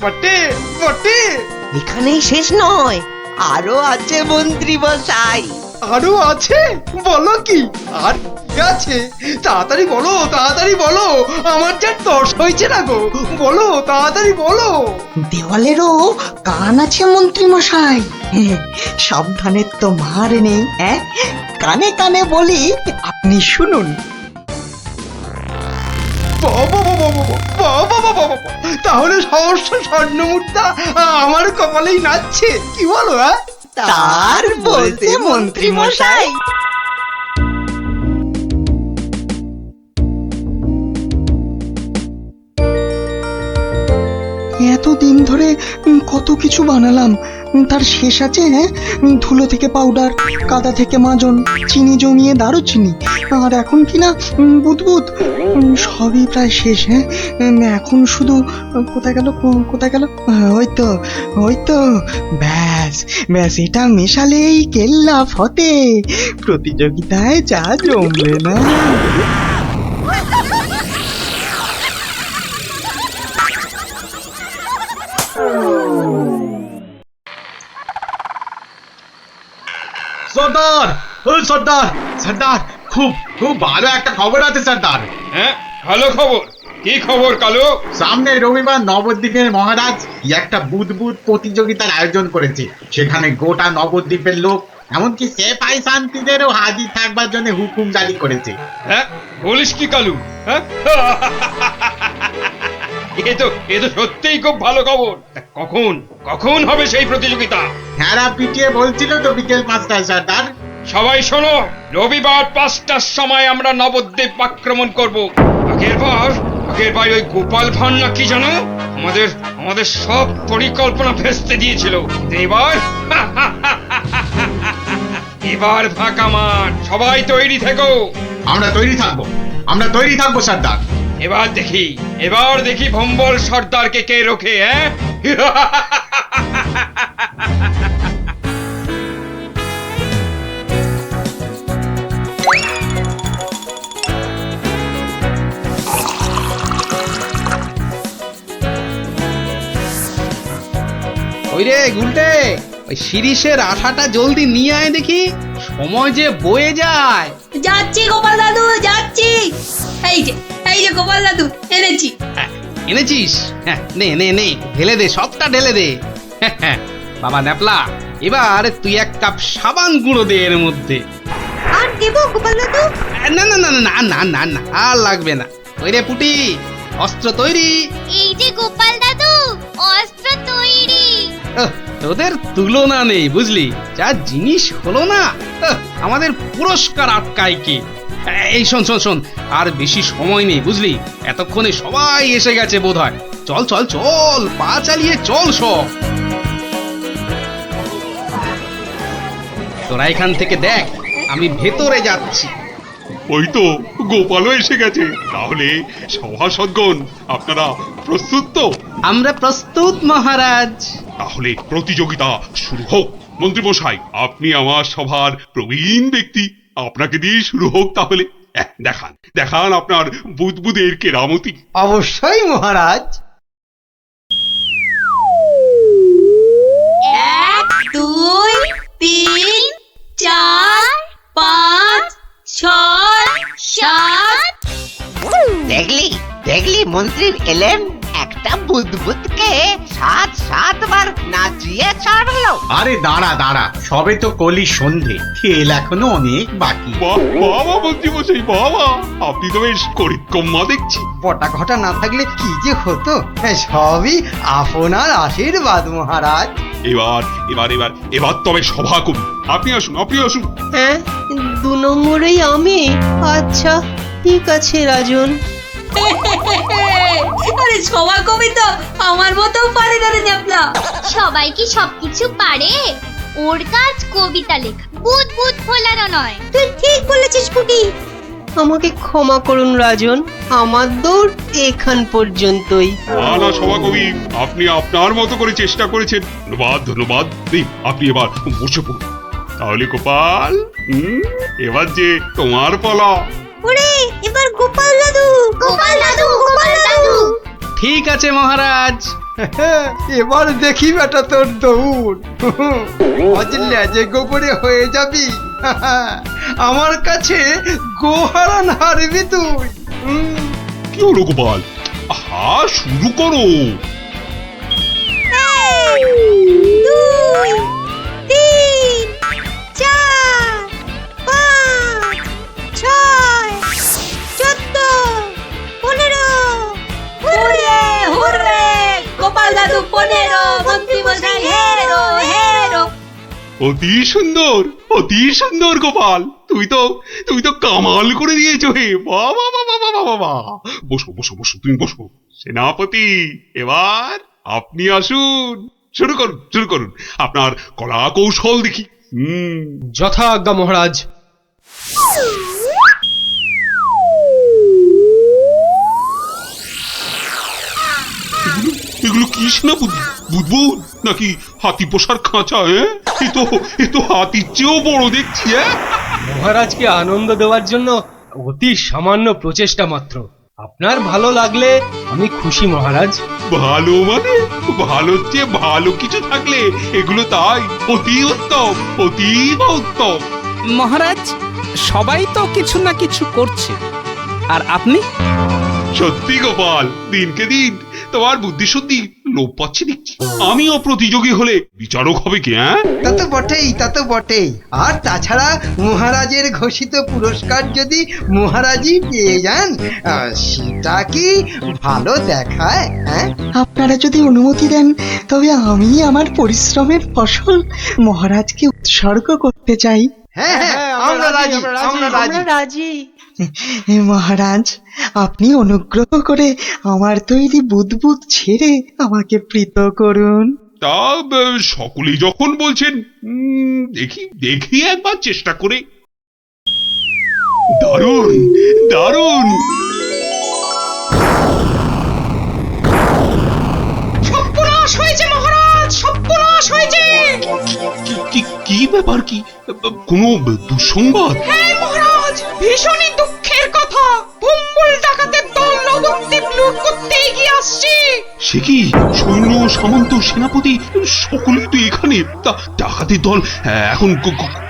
বটে বটে, এখানেই শেষ নয়, আরো আছে মন্ত্রী মশাই। আরো আছে? বলো কি আর কি আছে? তাড়াতাড়ি বলো, তাড়াতাড়ি বলো, আমার যা তর্স হয়েছে না গো, বলো তাড়াতাড়ি বলো। দেওয়ালেরও কান আছে মন্ত্রী মশাই, সাবধানের তো মার নেই। হ্যাঁ, কানে কানে বলি, আপনি শুনুন। তাহলে সহস্র স্বর্ণ মুদ্রা আমার কপালেই নাচছে, কি বলো? হ্যাঁ, তার বলতে মন্ত্রী মশাই। এতদিন ধরে কত কিছু বানালাম, তার শেষ আছে? হ্যাঁ, ধুলো থেকে পাউডার, কাদা থেকে মাজন, চিনি জমিয়ে দারুচিনি, আর এখন কিনা বুদবুদ, সবই প্রায় শেষ। হ্যাঁ, এখন শুধু কোথায় গেল? ওই তো ব্যাস, এটা মেশালেই কেল্লা ফতে, প্রতিযোগিতায় যা জমবে না। সর্দার, ও সর্দার, সর্দার, খুব খুব ভালো একটা খবর আছে সর্দার। হ্যাঁ, ভালো খবর? কি খবর কালো? সামনে রবিবার নবদ্বীপের মহারাজ একটা বুদবুদ প্রতিযোগিতার আয়োজন করেছে। সেখানে গোটা নবদ্বীপের লোক, এমনকি সেপাই শান্তিদেরও হাজির থাকবার জন্য হুকুম জারি করেছে। হ্যাঁ, বলিস কি কালু? হ্যাঁ, এ তো সত্যিই খুব ভালো খবর। তা কখন কখন হবে সেই প্রতিযোগিতা? হ্যাঁ পিটিয়ে বলছিল তো বিকেল 5টায় সর্দার। সবাই শোনো, রবিবার 5টার সময় আমরা নবদ্বীপ আক্রমণ করব। আগের বার ওই গোপাল ভাঁড় না কি জানো আমাদের সব পরিকল্পনা ভেস্তে দিয়েছিল। কিন্তু এবার ফাঁকা মাঠ, সবাই তৈরি থেকো। আমরা তৈরি থাকবো সর্দার। এবার দেখি ভম্বল সর্দারকে কে রোখে। হ্যাঁ ওই রে গুলটে, ওই শিরিষের আঠাটা জলদি নিয়ে আয় দেখি, সময় যে বয়ে যায়। যাচ্ছি গোপাল দাদু, যাচ্ছি। এই যে গোপাল দাদু, এনেছি। এনেছিস? হ্যাঁ, নে নে নে, ঢেলে দে, সবটা ঢেলে দে। বাবা ন্যাপলা, এবার তুই 1 কাপ সাবান গুঁড়ো দে এর মধ্যে। আর দেবো গোপাল দাদু? না না না না না না না, আর লাগবে না। ওই রে পুটি, অস্ত্র তৈরি? এই যে গোপাল দাদু, অস্ত্র তৈরি। তোদের তুলনা নেই বুঝলি, যা জিনিস হলো না। আমাদের পুরস্কার আটকায় কি? এই শোন শোন শোন, আর বেশি সময় নেই বুঝলি, এতক্ষণে সবাই এসে গেছে বোধহয়। চল চল চল, পা চালিয়ে চল সব। তোরা এখান থেকে দেখ, আমি ভেতরে যাচ্ছি। ওই তো গোপালও এসে গেছে। তাহলে সভাসদগণ, আপনারা প্রস্তুত তো? আমরা প্রস্তুত মহারাজ। তাহলে প্রতিযোগিতা শুরু হোক। মন্ত্রীমশাই, আপনি আমার সভার প্রবীণ ব্যক্তি, আপনাকে দিয়ে শুরু হোক তাহলে। দেখান আপনার বুদবুদের কেরামতি। অবশ্যই মহারাজ। 1 2 3 4 5 6 7। দেখলি মন্ত্রীর এলেন একটা বুদবুদকে 7 বার নাচিয়ে ছাড়লো। আরে দাঁড়া, সবে তো কলি সন্ধে, খেল এখনো অনেক বাকি। বাবা মন্ত্রীমশাই, বাবা আপনি তো বেশ করিতকম্মা দেখছি। বটা ঘটা না থাকলে কি যে হতো, সবই আপনার আশীর্বাদ মহারাজ। এবার তবে সভা কবি আপনি আসুন। হ্যাঁ, 2 নম্বরেই আমি। আচ্ছা ঠিক আছে রাজন। আরে সবার কবি তো আমার মতো পারে না রে ন্যাপলা। সবাই কি সবকিছু পারে? ওর কাজ কবিতা লেখা, বুদবুদ ফোলানো নয়। তুই ঠিক বলেছিস পুটি। আমাকে ক্ষমা করুন রাজন, আমার দৌড় এখান পর্যন্তই। না সভাকবি, আপনি আপনার মতো করে চেষ্টা করেছেন। ধন্যবাদ। আপনি এবার বসে পড়ুন। তাহলে গোপাল, এবার যে তোমার পালা। ওরে, এবার গোপাল দাদু। ঠিক আছে মহারাজ। এবার দেখি বেটা তোর দৌড়। লেজে গোবরে হয়ে যাবি, আমার কাছে গোহারান হারবি তুই। কি হলো গোপাল? শুরু করো। 2 3 4 5 6 14 15। হুররে, গোপাল দাদু 15, মন্ত্রী মশাই হেরো। অতি সুন্দর গোপাল, তুই তো কামাল করে দিয়েছো হে। বাবা, বসো তুমি বসো। সেনাপতি, এবার আপনি আসুন। শুরু করুন আপনার কলা কৌশল দেখি। যথা আজ্ঞা মহারাজ। এগুলো কি সেনাপতি? বুদবুদ নাকি হাতি পোষার খাঁচা? এ তো হাতির চেয়েও বড় দেখছি। মহারাজকে আনন্দ দেওয়ার জন্য অতি সামান্য প্রচেষ্টা মাত্র। আপনার ভালো লাগলে আমি খুশি মহারাজ। ভালো মানে? ভালোর চেয়ে ভালো কিছু থাকলে এগুলো তাই অতি উত্তম। মহারাজ, সবাই তো কিছু না কিছু করছে, আর আপনি? সত্যি গোপাল, দিনকে দিন তোমার বুদ্ধি শুদ্ধি লোভ পাচ্ছি দেখছি। আমিও প্রতিযোগী হলে বিচারক হবে কি? হ্যাঁ, তা তো বটেই, তা তো বটেই। আর তাছাড়া মহারাজের ঘোষিত পুরস্কার যদি মহারাজই পেয়ে যান, সেটা কি ভালো দেখায়? হ্যাঁ, আপনারা যদি অনুমতি দেন তবে আমি আমার পরিশ্রমের ফসল মহারাজকে উৎসর্গ করতে চাই। হ্যাঁ হ্যাঁ, আমরা রাজি, আমরা রাজি। রাজি। মহারাজ, আপনি অনুগ্রহ করে আমার তৈরি বুদবুদ ছেড়ে আমাকে প্রীত করুন। তা সকলেই যখন বলছেন, দেখি দেখি একবার চেষ্টা করে। দারুণ দারুণ। সর্বনাশ হয়েছে মহারাজ, সর্বনাশ হয়েছে। কি ব্যাপার? কি কোনো দুঃসংবাদ? হ্যাঁ মহারাজ, ভীষণই দুঃখের কথা। ভম্বল ডাকাতের দল নবদ্বীপ লুট করতে এগিয়ে আসছে। সে কি? সৈন্য, সামন্ত, সেনাপতি সকলেই তো এখানে। তা ডাকাতের দল এখন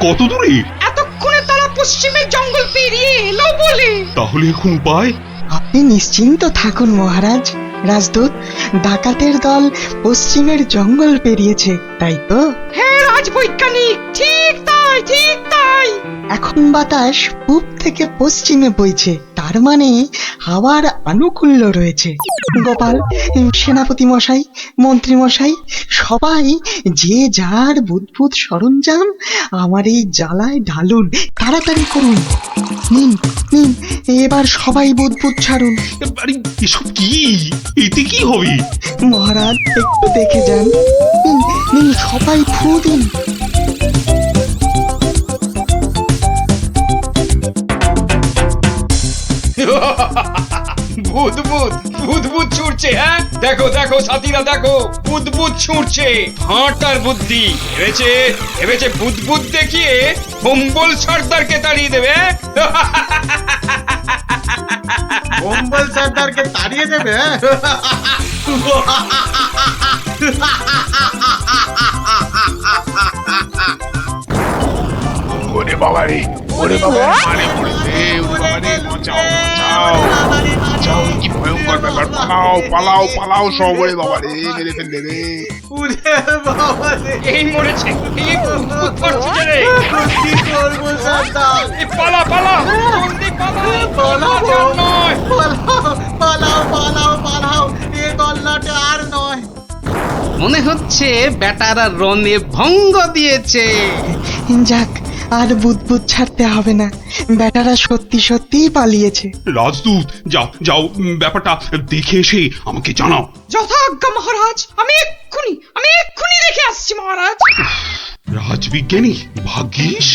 কত দূরে? এতক্ষণে তারা পশ্চিমের জঙ্গল পেরিয়ে এলো বলে। তাহলে এখন উপায়? আপনি নিশ্চিন্ত থাকুন মহারাজ। রাজদূত, ডাকাতের দল পশ্চিমের জঙ্গল পেরিয়েছে, তাই তো? হ্যাঁ রাজবৈজ্ঞানিক, ঠিক তাই, ঠিক তাই। এখন বাতাস পূব থেকে পশ্চিমে বইছে, তার মানে হাওয়ার আনুকূল্য রয়েছে। গোপাল, সেনাপতি মশাই, মন্ত্রী মশাই, সবাই যে যার বুদবুদ সরঞ্জাম আমার এই জ্বালায় ঢালুন, তাড়াতাড়ি করুন। নিন নিন, এবার সবাই বুদবুদ ছাড়ুন। আরে এসব কি? এতে কি হবে? মহারাজ, একটু দেখে যান। নিন নিন, সবাই ফু দিন। বুদবুদ বুদবুদ ছুটছে। হ্যাঁ, দেখো দেখো সাথীরা, দেখো বুদবুদ ছুটছে। হাঁটার বুদ্ধি ভেবেছে, ভেবেছে বুদবুদ দেখিয়ে ভম্বল সর্দারকে তাড়িয়ে দেবে। কম্বল সর্দারকে তাড়িয়ে দেবে? ওরে বাবা রে, ওরে বাবা রে, মারে পড়েছে, ওরে বাবা রে, বাঁচাও বাঁচাও বাঁচাও, কি ভয়ঙ্কর ব্যাপার! পালাও পালাও পালাও সব! ওরে বাবা রে, মেরে ফেললে রে! এই মরেছে, এই বুদবুদ পড়ছে রে। কি করবো সর্দার? এই পালা পালা, জলদি পালা, পালাও, আর নয়। পালাও পালাও পালাও, এ গল্লাটে আর নয়। মনে হচ্ছে বেটারা রনে ভঙ্গ দিয়েছে। যাক, আর বুদবুদ ছাড়তে হবে না। বেটারা সত্যি সত্যিই পালিয়েছে। রাজদূত, যাও যাও, ব্যাপারটা দেখে এসে আমাকে জানাও। যথাজ্ঞা মহারাজ, আমি এক্ষুনি দেখে আসছি মহারাজ। রাজবিজ্ঞানী, ভাগ্যিস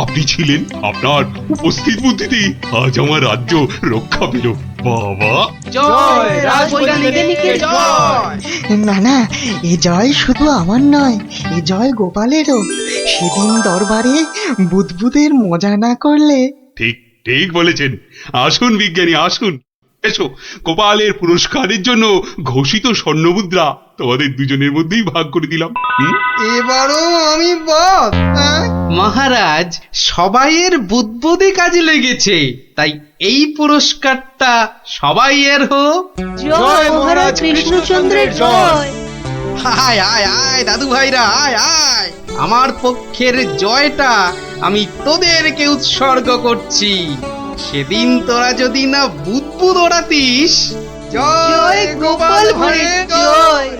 আপনি ছিলেন। আপনার উপস্থিত বুদ্ধিতে আজ আমার রাজ্য রক্ষা পেল। বাবা, জয় রাজবৈজ্ঞানিকের জয়। না না, এ জয় শুধু আমার নয়, এ জয় গোপালেরও। সেদিন দরবারে বুদবুদের মজা না করলে। ঠিক ঠিক বলেছেন। আসুন বিজ্ঞানী, আসুন। এসো, গোপালের পুরস্কারের জন্য ঘোষিত স্বর্ণমুদ্রা তোমাদের দুজনের মধ্যেই ভাগ করে দিলাম। এবারও আমি বাদ। হ্যাঁ, মহারাজ, সবাইয়ের বুদ্বুদে কাজে লেগেছে, তাই এই পুরস্কারটা সবাইয়ের হোক। জয় মহারাজ কৃষ্ণচন্দ্রের জয়। আয় আয় আয় দাদু ভাইরা, আয় আয়। আমার পক্ষের জয়টা আমি তোদেরকে উৎসর্গ করছি। সেদিন তোরা যদি না বুদবুদ ওড়াতিস। জয় গোপাল ভাঁড়ের জয়।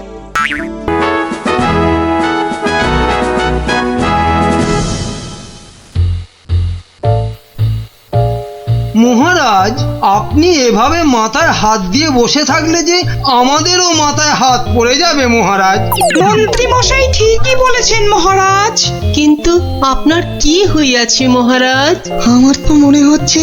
মহারাজ, আপনি এভাবে মাথায় হাত দিয়ে বসে থাকলে যে আমাদেরও মাথায় হাত পড়ে যাবে মহারাজ। মন্ত্রী মশাই ঠিকই বলেছেন মহারাজ। কিন্তু আপনার কি হইয়াছে মহারাজ? আমার তো মনে হচ্ছে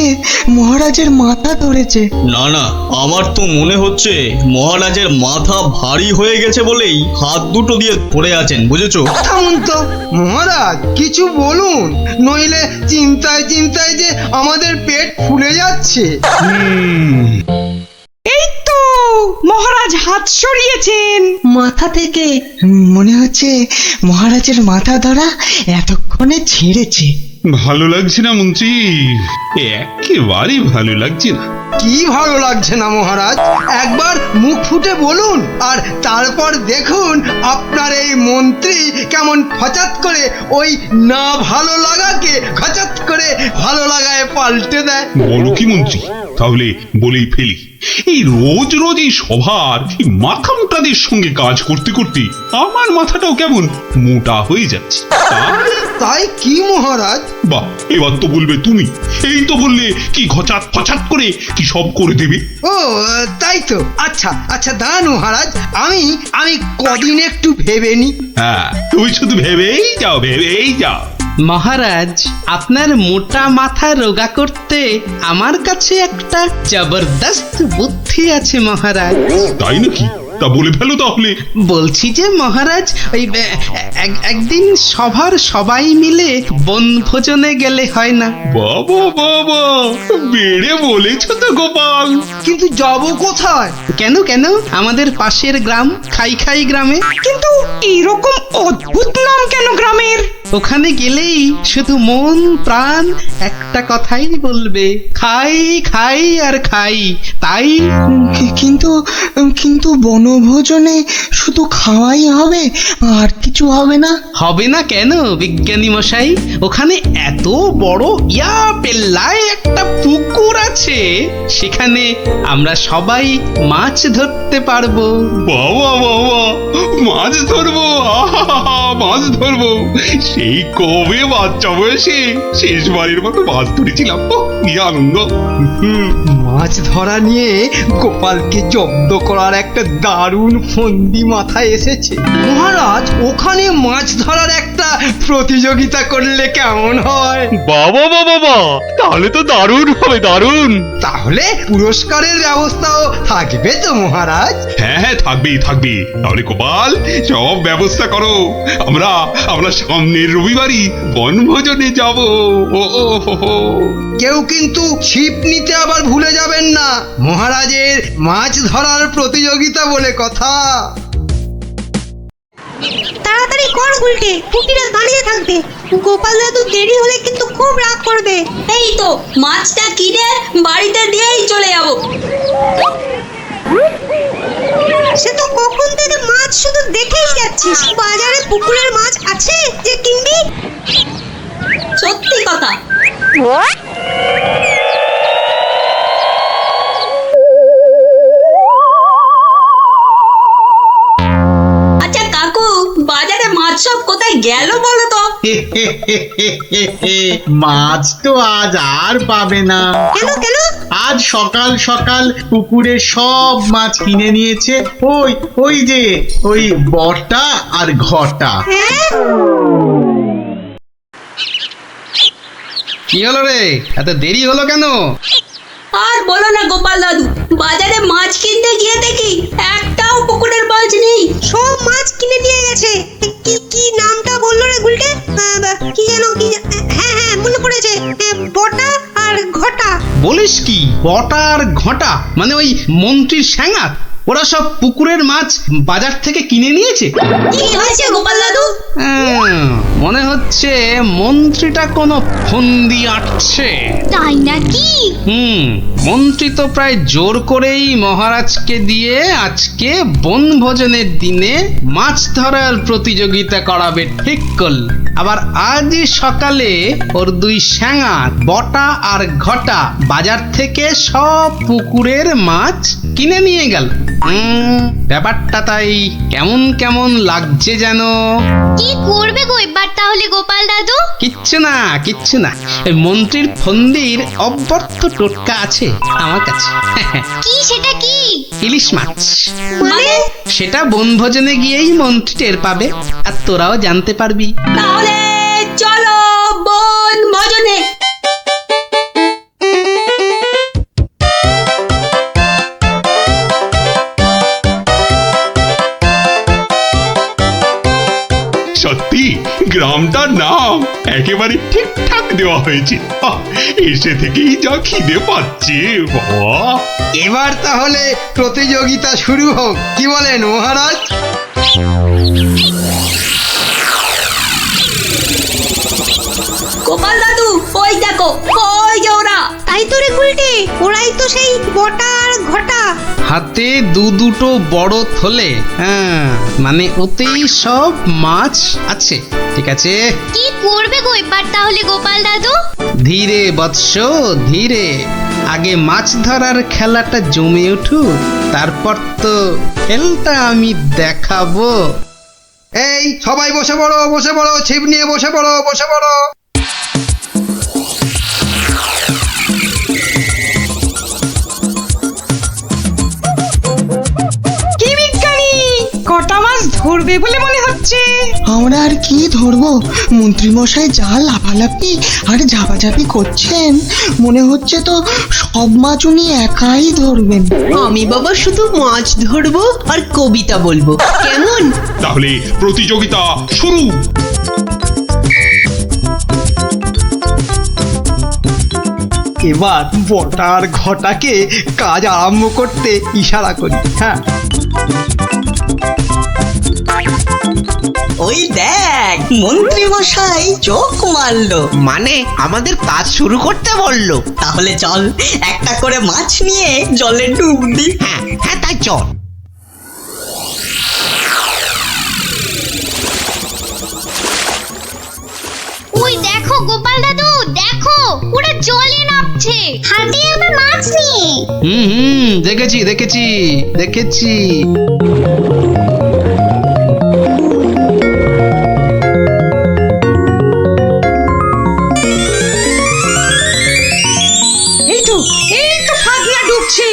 মহারাজের মাথা ধরেছে। না না, আমার তো মনে হচ্ছে মহারাজের মাথা ভারী হয়ে গেছে বলেই হাত দুটো দিয়ে পড়ে আছেন, বুঝেছো? থামুন তো মহারাজ, কিছু বলুন, নইলে চিন্তায় চিন্তায় যে আমাদের পেট ফুলে যাচ্ছে। এই তো মহারাজ হাত সরিয়েছেন মাথা থেকে। মনে হচ্ছে মহারাজের মাথা ধরা এতক্ষণে ছেড়েছে। ভালো লাগছে না মন্ত্রী, একেবারেই ভালো লাগছে না। কি ভালো লাগছে না মহারাজ? একবার মুখ ফুটে বলুন, আর তারপর দেখুন আপনার এই মন্ত্রী কেমন ফচাত করে ওই না ভালো লাগাকে খচাত করে ভালো লাগায় পাল্টে দেয়। বলো কি মন্ত্রী, তাহলে বলেই ফেলি। এই রোজ রোজ এই সভার এই মাথা মোটাদের সঙ্গে কাজ করতে করতে আমার মাথাটাও কেমন মোটা হয়ে যাচ্ছে। তাই কি মহারাজ? বাহ, এবার তো বলবে তুমি। এই তো বললে কি ঘচাত ফচাত করে কি সব করে দেবে। ও তাই তো। আচ্ছা আচ্ছা দাঁড়ান মহারাজ, আমি কদিন একটু ভেবে নি। হ্যাঁ, তুমি শুধু ভেবেই যাও, ভেবেই যাও। মহারাজ, আপনার মোটা মাথা রোগা করতে আমার কাছে একটা জবরদস্ত বুদ্ধি আছে মহারাজ। তাই নাকি? তা বলে ফেলো তাহলে। বলছি যে মহারাজ, ওই একদিন সভার সবাই মিলে বনভোজনে গেলে হয় না? বাবা বাবা, বেড়ে বলেছ তো গোপাল। কিন্তু যাব কোথায়? কেন কেন, আমাদের পাশের গ্রাম খাই খাই গ্রামে। কিন্তু এরকম অদ্ভুত নাম কেন গ্রামের? ওখানে গেলেই শুধু মন প্রাণ একটা কথাই বলবে, খাই খাই আর খাই। তাই কিন্তু কিন্তু বনভোজনে শুধু খাওয়াই হবে, আর কিছু হবে না? হবে না কেন বিজ্ঞানী মশাই? ওখানে এত বড় পেল্লায় একটা পুকুর আছে, সেখানে আমরা সবাই মাছ ধরতে পারবো। বাবা বাবা, মাছ ধরবো, মাছ ধরবো। সেই কবে বাচ্চা বয়সে শেষবারের মতো মাছ ধরেছিলাম, কি আনন্দ। মাছ ধরা নিয়ে গোপালকে জব্দ করার একটা দারুণ ফন্দি মাথায় এসেছে। মহারাজ, ওখানে মাছ ধরার একটা প্রতিযোগিতা করলে কেমন হয়? বাবা বাবা, তাহলে তো দারুণ হবে, দারুণ। তাহলে পুরস্কারের ব্যবস্থাও থাকবে তো মহারাজ? হ্যাঁ হ্যাঁ, থাকবেই থাকবে। তাহলে গোপাল, সব ব্যবস্থা করো। আমরা সামনের রবিবারই বনভোজনে যাব। কেউ কিন্তু ছিপ নিতে আবার ভুলে যাবেন না, মহারাজের মাছ ধরার প্রতিযোগিতা বলে কথা। তাড়াতাড়ি কর গুলটে, পুটিরা দাঁড়িয়ে থাকবে। গোপাল দাদু দেরি হলে কিন্তু খুব রাগ করবে। এই তো মাছটা কিনে বাড়িতে দিয়েই চলে যাব। সে তো কখন থেকে মাছ শুধু দেখেই যাচ্ছিস। বাজারে পুকুরের মাছ আছে যে কিনবি? সত্যি কথা। আচ্ছা কাকু, বাজারে মাছ সব কোথায় গেল বলো তো? মাছ তো আজ আর পাবে না। কেন কেন? আজ সকাল সকাল পুকুরে সব মাছ কিনে নিয়েছে ওই যে ওই বটা আর ঘটা। কি হলো রে, এত দেরি হলো কেন? আর বলো না গোপাল দাদু, বাজারে মাছ কিনতে গিয়ে দেখি একটাও পুকুরের মাছ নেই। সব মাছ কিনে নিয়ে গেছে। কি নামটা বললো রে গুলটে? কি যেন, হ্যাঁ মনে পড়েছে, বটা আর ঘটা। বলিস কি, বটা আর ঘটা? মানে ওই মন্ত্রীর স্যাঙাত? ওরা সব পুকুরের মাছ বাজার থেকে কিনে নিয়েছে। কি হয়েছে গোপাল দাদু? মনে হচ্ছে মন্ত্রীটা কোনো ফন্দি আটছে। তাই নাকি? মন্ত্রী তো প্রায় জোর করেই মহারাজকে দিয়ে আজকে বনভোজনের দিনে মাছ ধরার প্রতিযোগিতা করাবে ঠিক করল। আবার আজই সকালে ওর দুই স্যাঙাত বটা আর ঘটা বাজার থেকে সব পুকুরের মাছ কিনে নিয়ে গেল। ব্যাপারটা তাই কেমন কেমন লাগছে যেন। কি করবে গো এবার তাহলে গোপাল দাদু? কিচ্ছু না, এই মন্ত্রীর ফন্দির অব্যর্থ টোটকা আছে আমার কাছে। কি সেটা কি? ইলিশ মাছ। মানে? সেটা বনভোজনে গিয়েই মন্ত্রী টের পাবে, আর তোরাও জানতে পারবি। তাহলে চলো বনভোজনে। সত্যি গ্রামটার নাম একেবারে ঠিকঠাক দেওয়া হয়েছে। এসে থেকেই যা খিদে পাচ্ছে বাবা। এবার তাহলে প্রতিযোগিতা শুরু হোক, কি বলেন মহারাজ? গোপাল দাদু, বটা আর ঘটা। হাতে দুটো বড় থলে, হ্যাঁ মানে ওতেই সব মাছ আছে। ঠিক আছে, কি করবে গো এবার তাহলে গোপাল দাদু? ধীরে বৎস ধীরে, আগে মাছ ধরার খেলাটা জমে উঠুক, তারপর তো খেলটা আমি দেখাবো। এই সবাই বসে পড়ো, ছিপ নিয়ে বসে পড়ো। কি বিজ্ঞানী, কটা মাছ ধরবে বলে মনে হচ্ছে? আমরা আর কি ধরবো, মন্ত্রীমশাই যা লাফালাফি আর ঝাপাঝাপি করছেন, মনে হচ্ছে তো সব মাছ উনি একাই ধরবেন। আমি বাবা শুধু মাছ ধরবো আর কবিতা বলবো, কেমন? তাহলে প্রতিযোগিতা শুরু। এবার বটার ঘটাকে কাজ আরম্ভ করতে ইশারা করি। হ্যাঁ, ওই দেখ মন্ত্রীমশাই চোখ মারলো, মানে আমাদের কাজ শুরু করতে বললো। তাহলে চল একটা করে মাছ নিয়ে জলে ডুব দি। হ্যাঁ হ্যাঁ, তাই চল। ওই দেখো গোপাল দাদু, দেখো ওরা জলে নামছে হাতে আবার মাছ নিয়ে। দেখেছি। এই তো ফাঁদনা ডুবছে।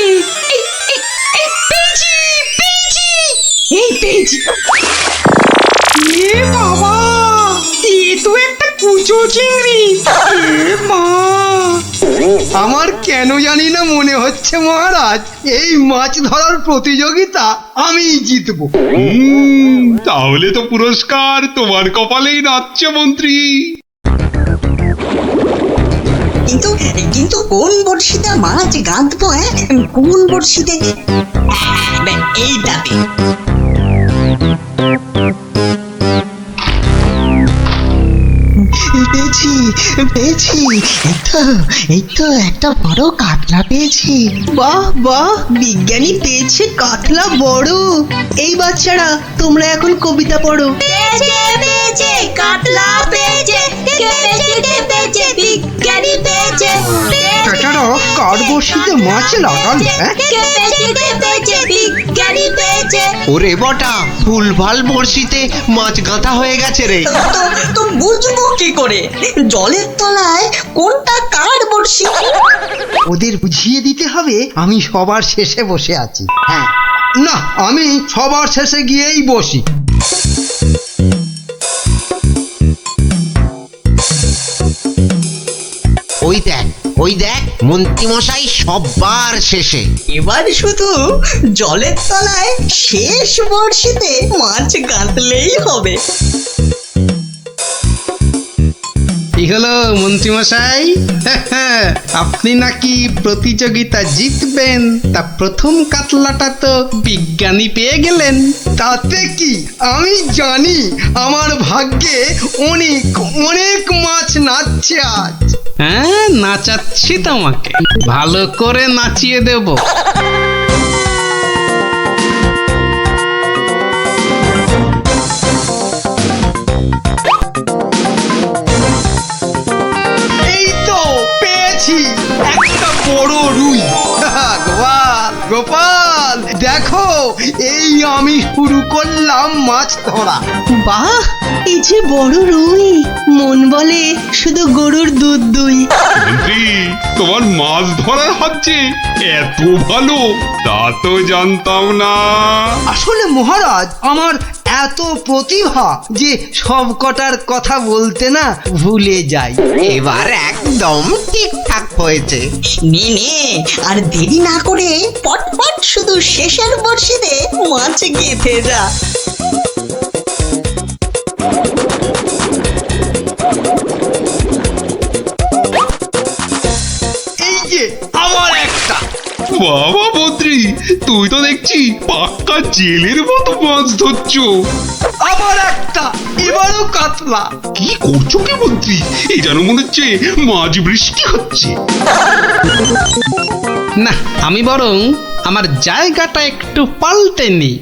পেয়েছি। এ বাবা, এ তো একটা কুচো চিংড়ি। এ মা, আমার কেন জানি না মনে হচ্ছে মহারাজ, এই মাছ ধরার প্রতিযোগিতা আমি জিতবো। তাহলে তো পুরস্কার তোমার কপালেই নাচছে মন্ত্রী। কিন্তু কোন বড়শিতে মাছ গাঁথবো? কোন বড়শিতে? এইটাতে। পেয়েছি। এই তো একটা বড় কাতলা পেয়েছি। বাহ বাহ, বিজ্ঞানী পেয়েছে কাতলা বড়। এই বাচ্চারা তোমরা এখন কবিতা পড়ো। পেয়েছে কাতলা পেয়েছে, বিজ্ঞানী পেয়েছে। বেটারা কার বড়শিতে মাছ লাগালো? বিজ্ঞানী পেয়েছে। ওরে বটা, ভুলভাল বড়শিতে মাছ গাঁথা হয়ে গেছে রে। তো বুঝবো কি করে জলের তলায় কোনটা কার বড়শি? ওদের বুঝিয়ে দিতে হবে আমি সবার শেষে বসে আছি। হ্যাঁ, না আমি সবার শেষে গিয়েই বসি। ওই দেখ মন্ত্রীমশাই সবার শেষে। এবার শুধু জলের তলায় শেষ বড়শিতে মাছ গাঁথলেই হবে। কি হলো মন্ত্রীমশাই, আপনি নাকি প্রতিযোগিতা জিতবেন? তা প্রথম কাতলাটা তো বিজ্ঞানী পেয়ে গেলেন। তাতে কি, আমি জানি আমার ভাগ্যে অনেক মাছ নাচছে আজ। হ্যাঁ, নাচাচ্ছি তোমাকে, ভালো করে নাচিয়ে দেব। এই তো পেয়েছি একটা বড় রুই। গোপাল দেখো, এই আমি শুরু করলাম মাছ ধরা। বাহ, এই যে বড় রুই, মন বলে শুধু গরুর দুধ দুই। মন্ত্রী, তোমার মাছ ধরার হচ্ছে এত ভালো, তা তো জানতাম না। আসলে মহারাজ, আমার এত প্রতিভা যে সব কটার কথা বলতে না ভুলে যাই। এবার একদম ঠিকঠাক হয়েছে। নে আর দেরি না করে পটপট শুধু শেষের বড়শিতে মাছ গেঁথে যা। এই যে আমার একটা। বাবা মন্ত্রী, তুই তো দেখছি পাক্কা জেলের মতো মাছ ধরছো। আবার একটা, এবারও কাতলা। কি করছো কি মন্ত্রী? এই যেন মনে হচ্ছে মাছ বৃষ্টি হচ্ছে। না, আমি বরং আমার জায়গাটা একটু পাল্টে নিই।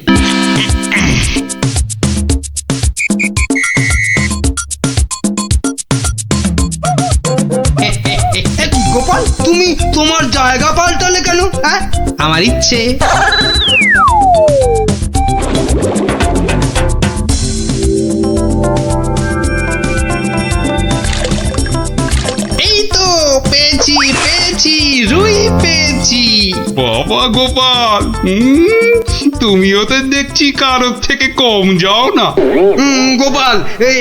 গোপাল, তুমি তোমার জায়গা পাল্টালে কেন? হ্যাঁ, আমার ইচ্ছে। এই তো পেয়েছি পেয়েছি, রুই পেয়েছি। বাবা গোপাল, তুমিও তো দেখছি কারোর থেকে কম যাও না। গোপাল,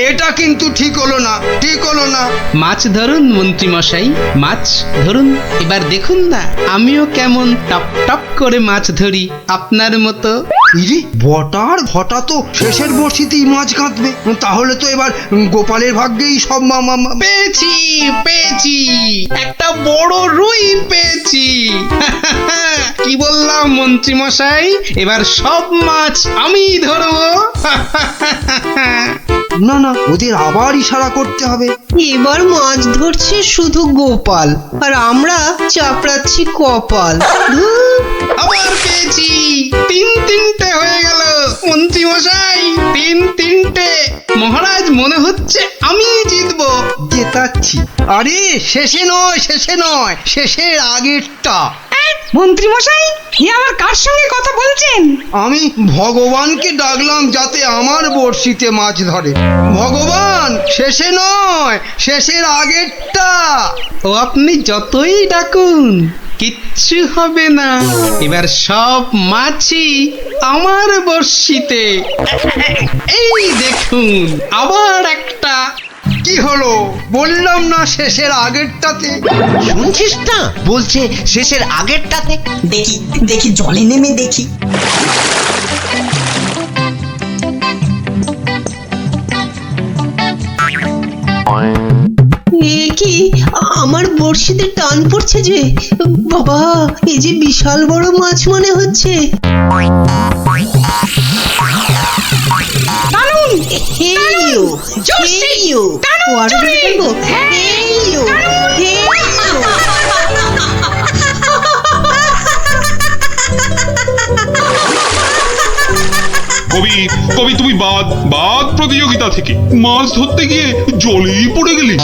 এটা কিন্তু ঠিক হলো না, ঠিক হলো না। মাছ ধরুন মন্ত্রী মশাই, মাছ ধরুন। এবার দেখুন না আমিও কেমন টপ টপ করে মাছ ধরি আপনার মতো। ইরে, বটার ঘটা তো শেষের বর্ষিতেই মাছ কাঁদবে। তাহলে তো এবার গোপালের ভাগ্যেই সব পেয়েছি পেয়েছি, একটা বড় রুই পেয়েছি। কি বললাম মন্ত্রী মশাই, এবার সব মাছ আমি ধরবো। না না, ওদের আবার ইশারা করতে হবে। এবার মাছ ধরছে শুধু গোপাল, আর আমরা চাপড়াচ্ছি কপাল। আবার পেয়েছি, তিনটে হয়ে গেল মন্ত্রী মশাই, তিনটে। মহারাজ, মনে হচ্ছে আমি জিতবো। জেতাচ্ছি। আরে শেষে নয়, শেষের আগেরটা। মন্ত্রী মশাই, এ আবার কার সঙ্গে কথা বলছেন? আমি ভগবানকে ডাকলাম যাতে আমার বড়শিতে মাছ ধরে। ভগবান, শেষে নয়, শেষের আগেরটা। ও আপনি যতই ডাকুন কিচ্ছু হবে না, এবার সব মাছই আমার বর্ষিতে। এই দেখুন আবার একটা। কি হলো? বললাম না শেষের আগেরটাতে। শুনছিস না, বলছে শেষের আগেরটাতে। দেখি দেখি, জলে নেমে দেখি। এ কি, আমার বড়শিতে টান পড়ছে যে। বাবা, এই যে বিশাল বড় মাছ মনে হচ্ছে। কবি, তুমি বাদ প্রতিযোগিতা থেকে মাছ ধরতে গিয়ে জলেই পড়ে গেলি।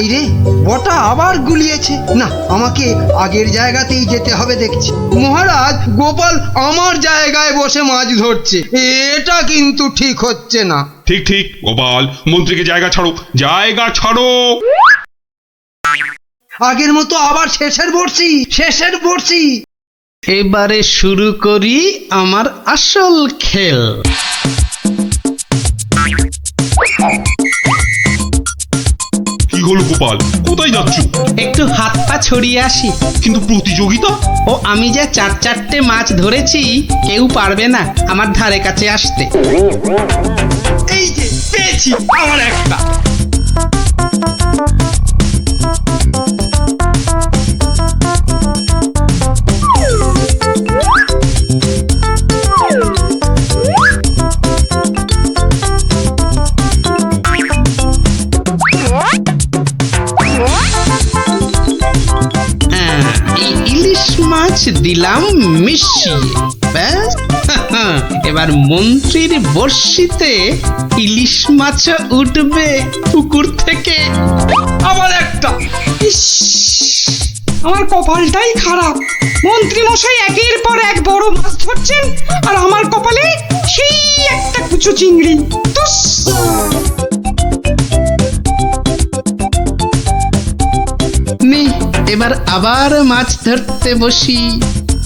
এই রে, বটা আবার গুলিয়েছে। না, আমাকে আগের জায়গাতেই যেতে হবে দেখছি। মহারাজ, গোপাল আমার জায়গায় বসে মাছ ধরছে, এটা কিন্তু ঠিক হচ্ছে না। ঠিক গোপাল, মন্ত্রীকে জায়গা ছাড়ো। আগের মতো আবার শেষের বর্ষি। এবারে শুরু করি আমার আসল খেল। কি হলো গোপাল, কোথায় যাচ্ছ? একটু হাত পা ছড়িয়ে আসি। কিন্তু প্রতিযোগিতা? ও, আমি যা চারটে মাছ ধরেছি, কেউ পারবে না আমার ধারে কাছে আসতে। এই যে পেয়েছি আমার একটা। ইলিশ মাছ দিলাম মিশিয়ে, ব্যাস। এবার মন্ত্রীর বর্ষিতে ইলিশ মাছ উঠবে পুকুর থেকে। আবার একটা। আমার কপালটাই খারাপ। মন্ত্রী মশাই একের পর এক বড় মাছ ধরছেন, আর আমার কপালে সেই একটা কুচো চিংড়ি। এবার আবার মাছ ধরতে বসি।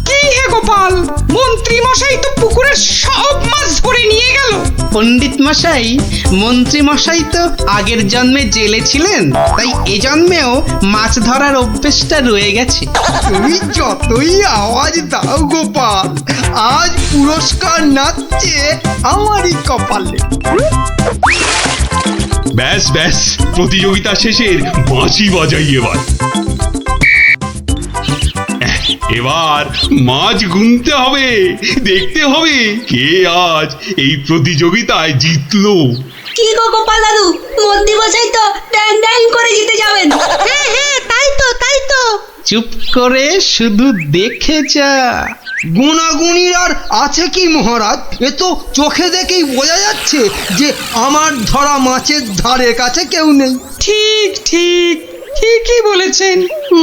কি হে গোপাল, মন্ত্রী মশাই তো পুকুরের সব মাছ ধরে নিয়ে গেল। পণ্ডিত মশাই, মন্ত্রী মশাই তো আগের জন্মে জেলে ছিলেন, তাই এ জন্মেও মাছ ধরার অভ্যেসটা রয়ে গেছে। তুমি যতই আওয়াজ দাও গোপাল, আজ পুরস্কার নাচছে আমারই কপালে। ব্যাস, প্রতিযোগিতা শেষের বাঁশি বাজাই। এবার মাছ গুনতে হবে, দেখতে হবে কে আজ এই প্রতিযোগিতায় জিতলো। কি গো গোপাল দাদু, মন্ত্রী মশাই তো ড্যাং ড্যাং করে জিতে যাবেন। হ্যাঁ, তাই তো। চুপ করে শুধু দেখে যা। গুণাগুণির আর আছে কি মহারাজ? এ তো চোখে দেখেই বোঝা যাচ্ছে যে আমার ধরা মাছের ধারে কাছে কেউ নেই। ঠিক ঠিক ঠিকই বলেছেন।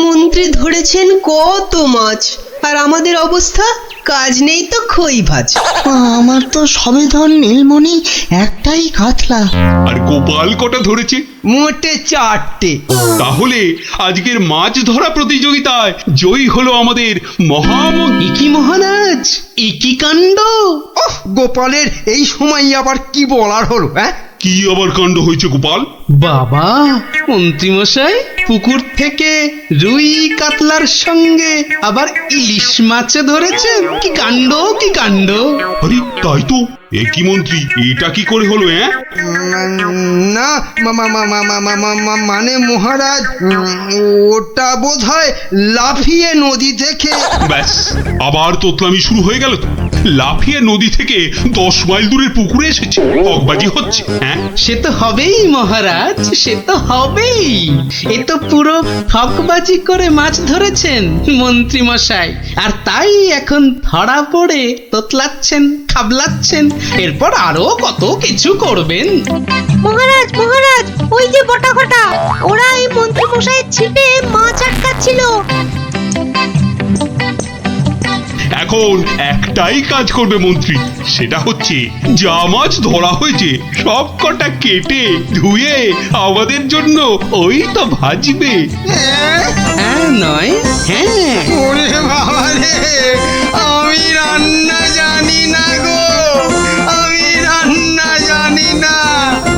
মন্ত্রী ধরেছেন কত মাছ, আর আমাদের অবস্থা কাজ নেই তো খই ভাজ। আমার তো সবে ধর নীলমণি একটাই কাতলা। আর গোপাল কটা ধরেছে? মোটে 4টে। তাহলে আজকের মাছ ধরা প্রতিযোগিতায় জয়ী হলো আমাদের মহামন্ত্রী। কি মহারাজ, একই কাণ্ড! গোপালের এই সময় আবার কি বলার হলো? হ্যাঁ, কি আবার কাণ্ড হয়েছে গোপাল? বাবা মন্ত্রীমশাই, পুকুর থেকে রুই কাতলার সঙ্গে আবার ইলিশ মাছ ধরেছেন। কি কাণ্ড, কি কাণ্ড! আরে তাই তো। এ কি মন্ত্রী, এটা কি করে হলো? না মানে মহারাজ, ওটা বোধহয় লাফিয়ে নদী থেকে। ব্যাস, আবার তোতলামি শুরু হয়ে গেল তো। লাফিয়ে নদী থেকে 10 মাইল দূরের পুকুরে এসেছে, হকবাজি হচ্ছে। হ্যাঁ, সে তো হবেই মহারাজ, সে তো হবেই। এ তো পুরো হকবাজি করে মাছ ধরেছেন মন্ত্রী মশাই, আর তাই এখন ধরা পড়ে তোতলাচ্ছেন, খাবলাচ্ছেন। এরপর আরো কত কিছু করবেন। মহারাজ মহারাজ, ওই যে বটা কটা, ওরা এই মন্ত্রী মশাইয়ের ছিপে মাছ আটকাচ্ছিল। এখন একটাই কাজ করবে মন্ত্রী, সেটা হচ্ছে যা মাছ ধরা হয়েছে সব কটা কেটে ধুয়ে আমাদের জন্য ওই তো ভাজবে। হ্যাঁ নয়, হ্যাঁ। ওরে বাবা রে, আমি রান্না জানি না গো, আমি রান্না জানি না।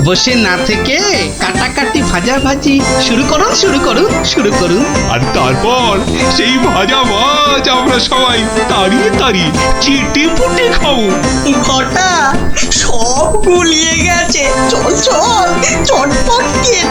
বসে না থেকে কাটাকাটি ভাজাভাজি শুরু করুন, শুরু করুন, শুরু করুন। আর তারপর সেই ভাজা মাছ আমরা সবাই তাড়িয়ে তাড়িয়ে চেটে পুটে খাবো। ঘটা সব গুলিয়ে গেছে। চল চল চটপট কেটে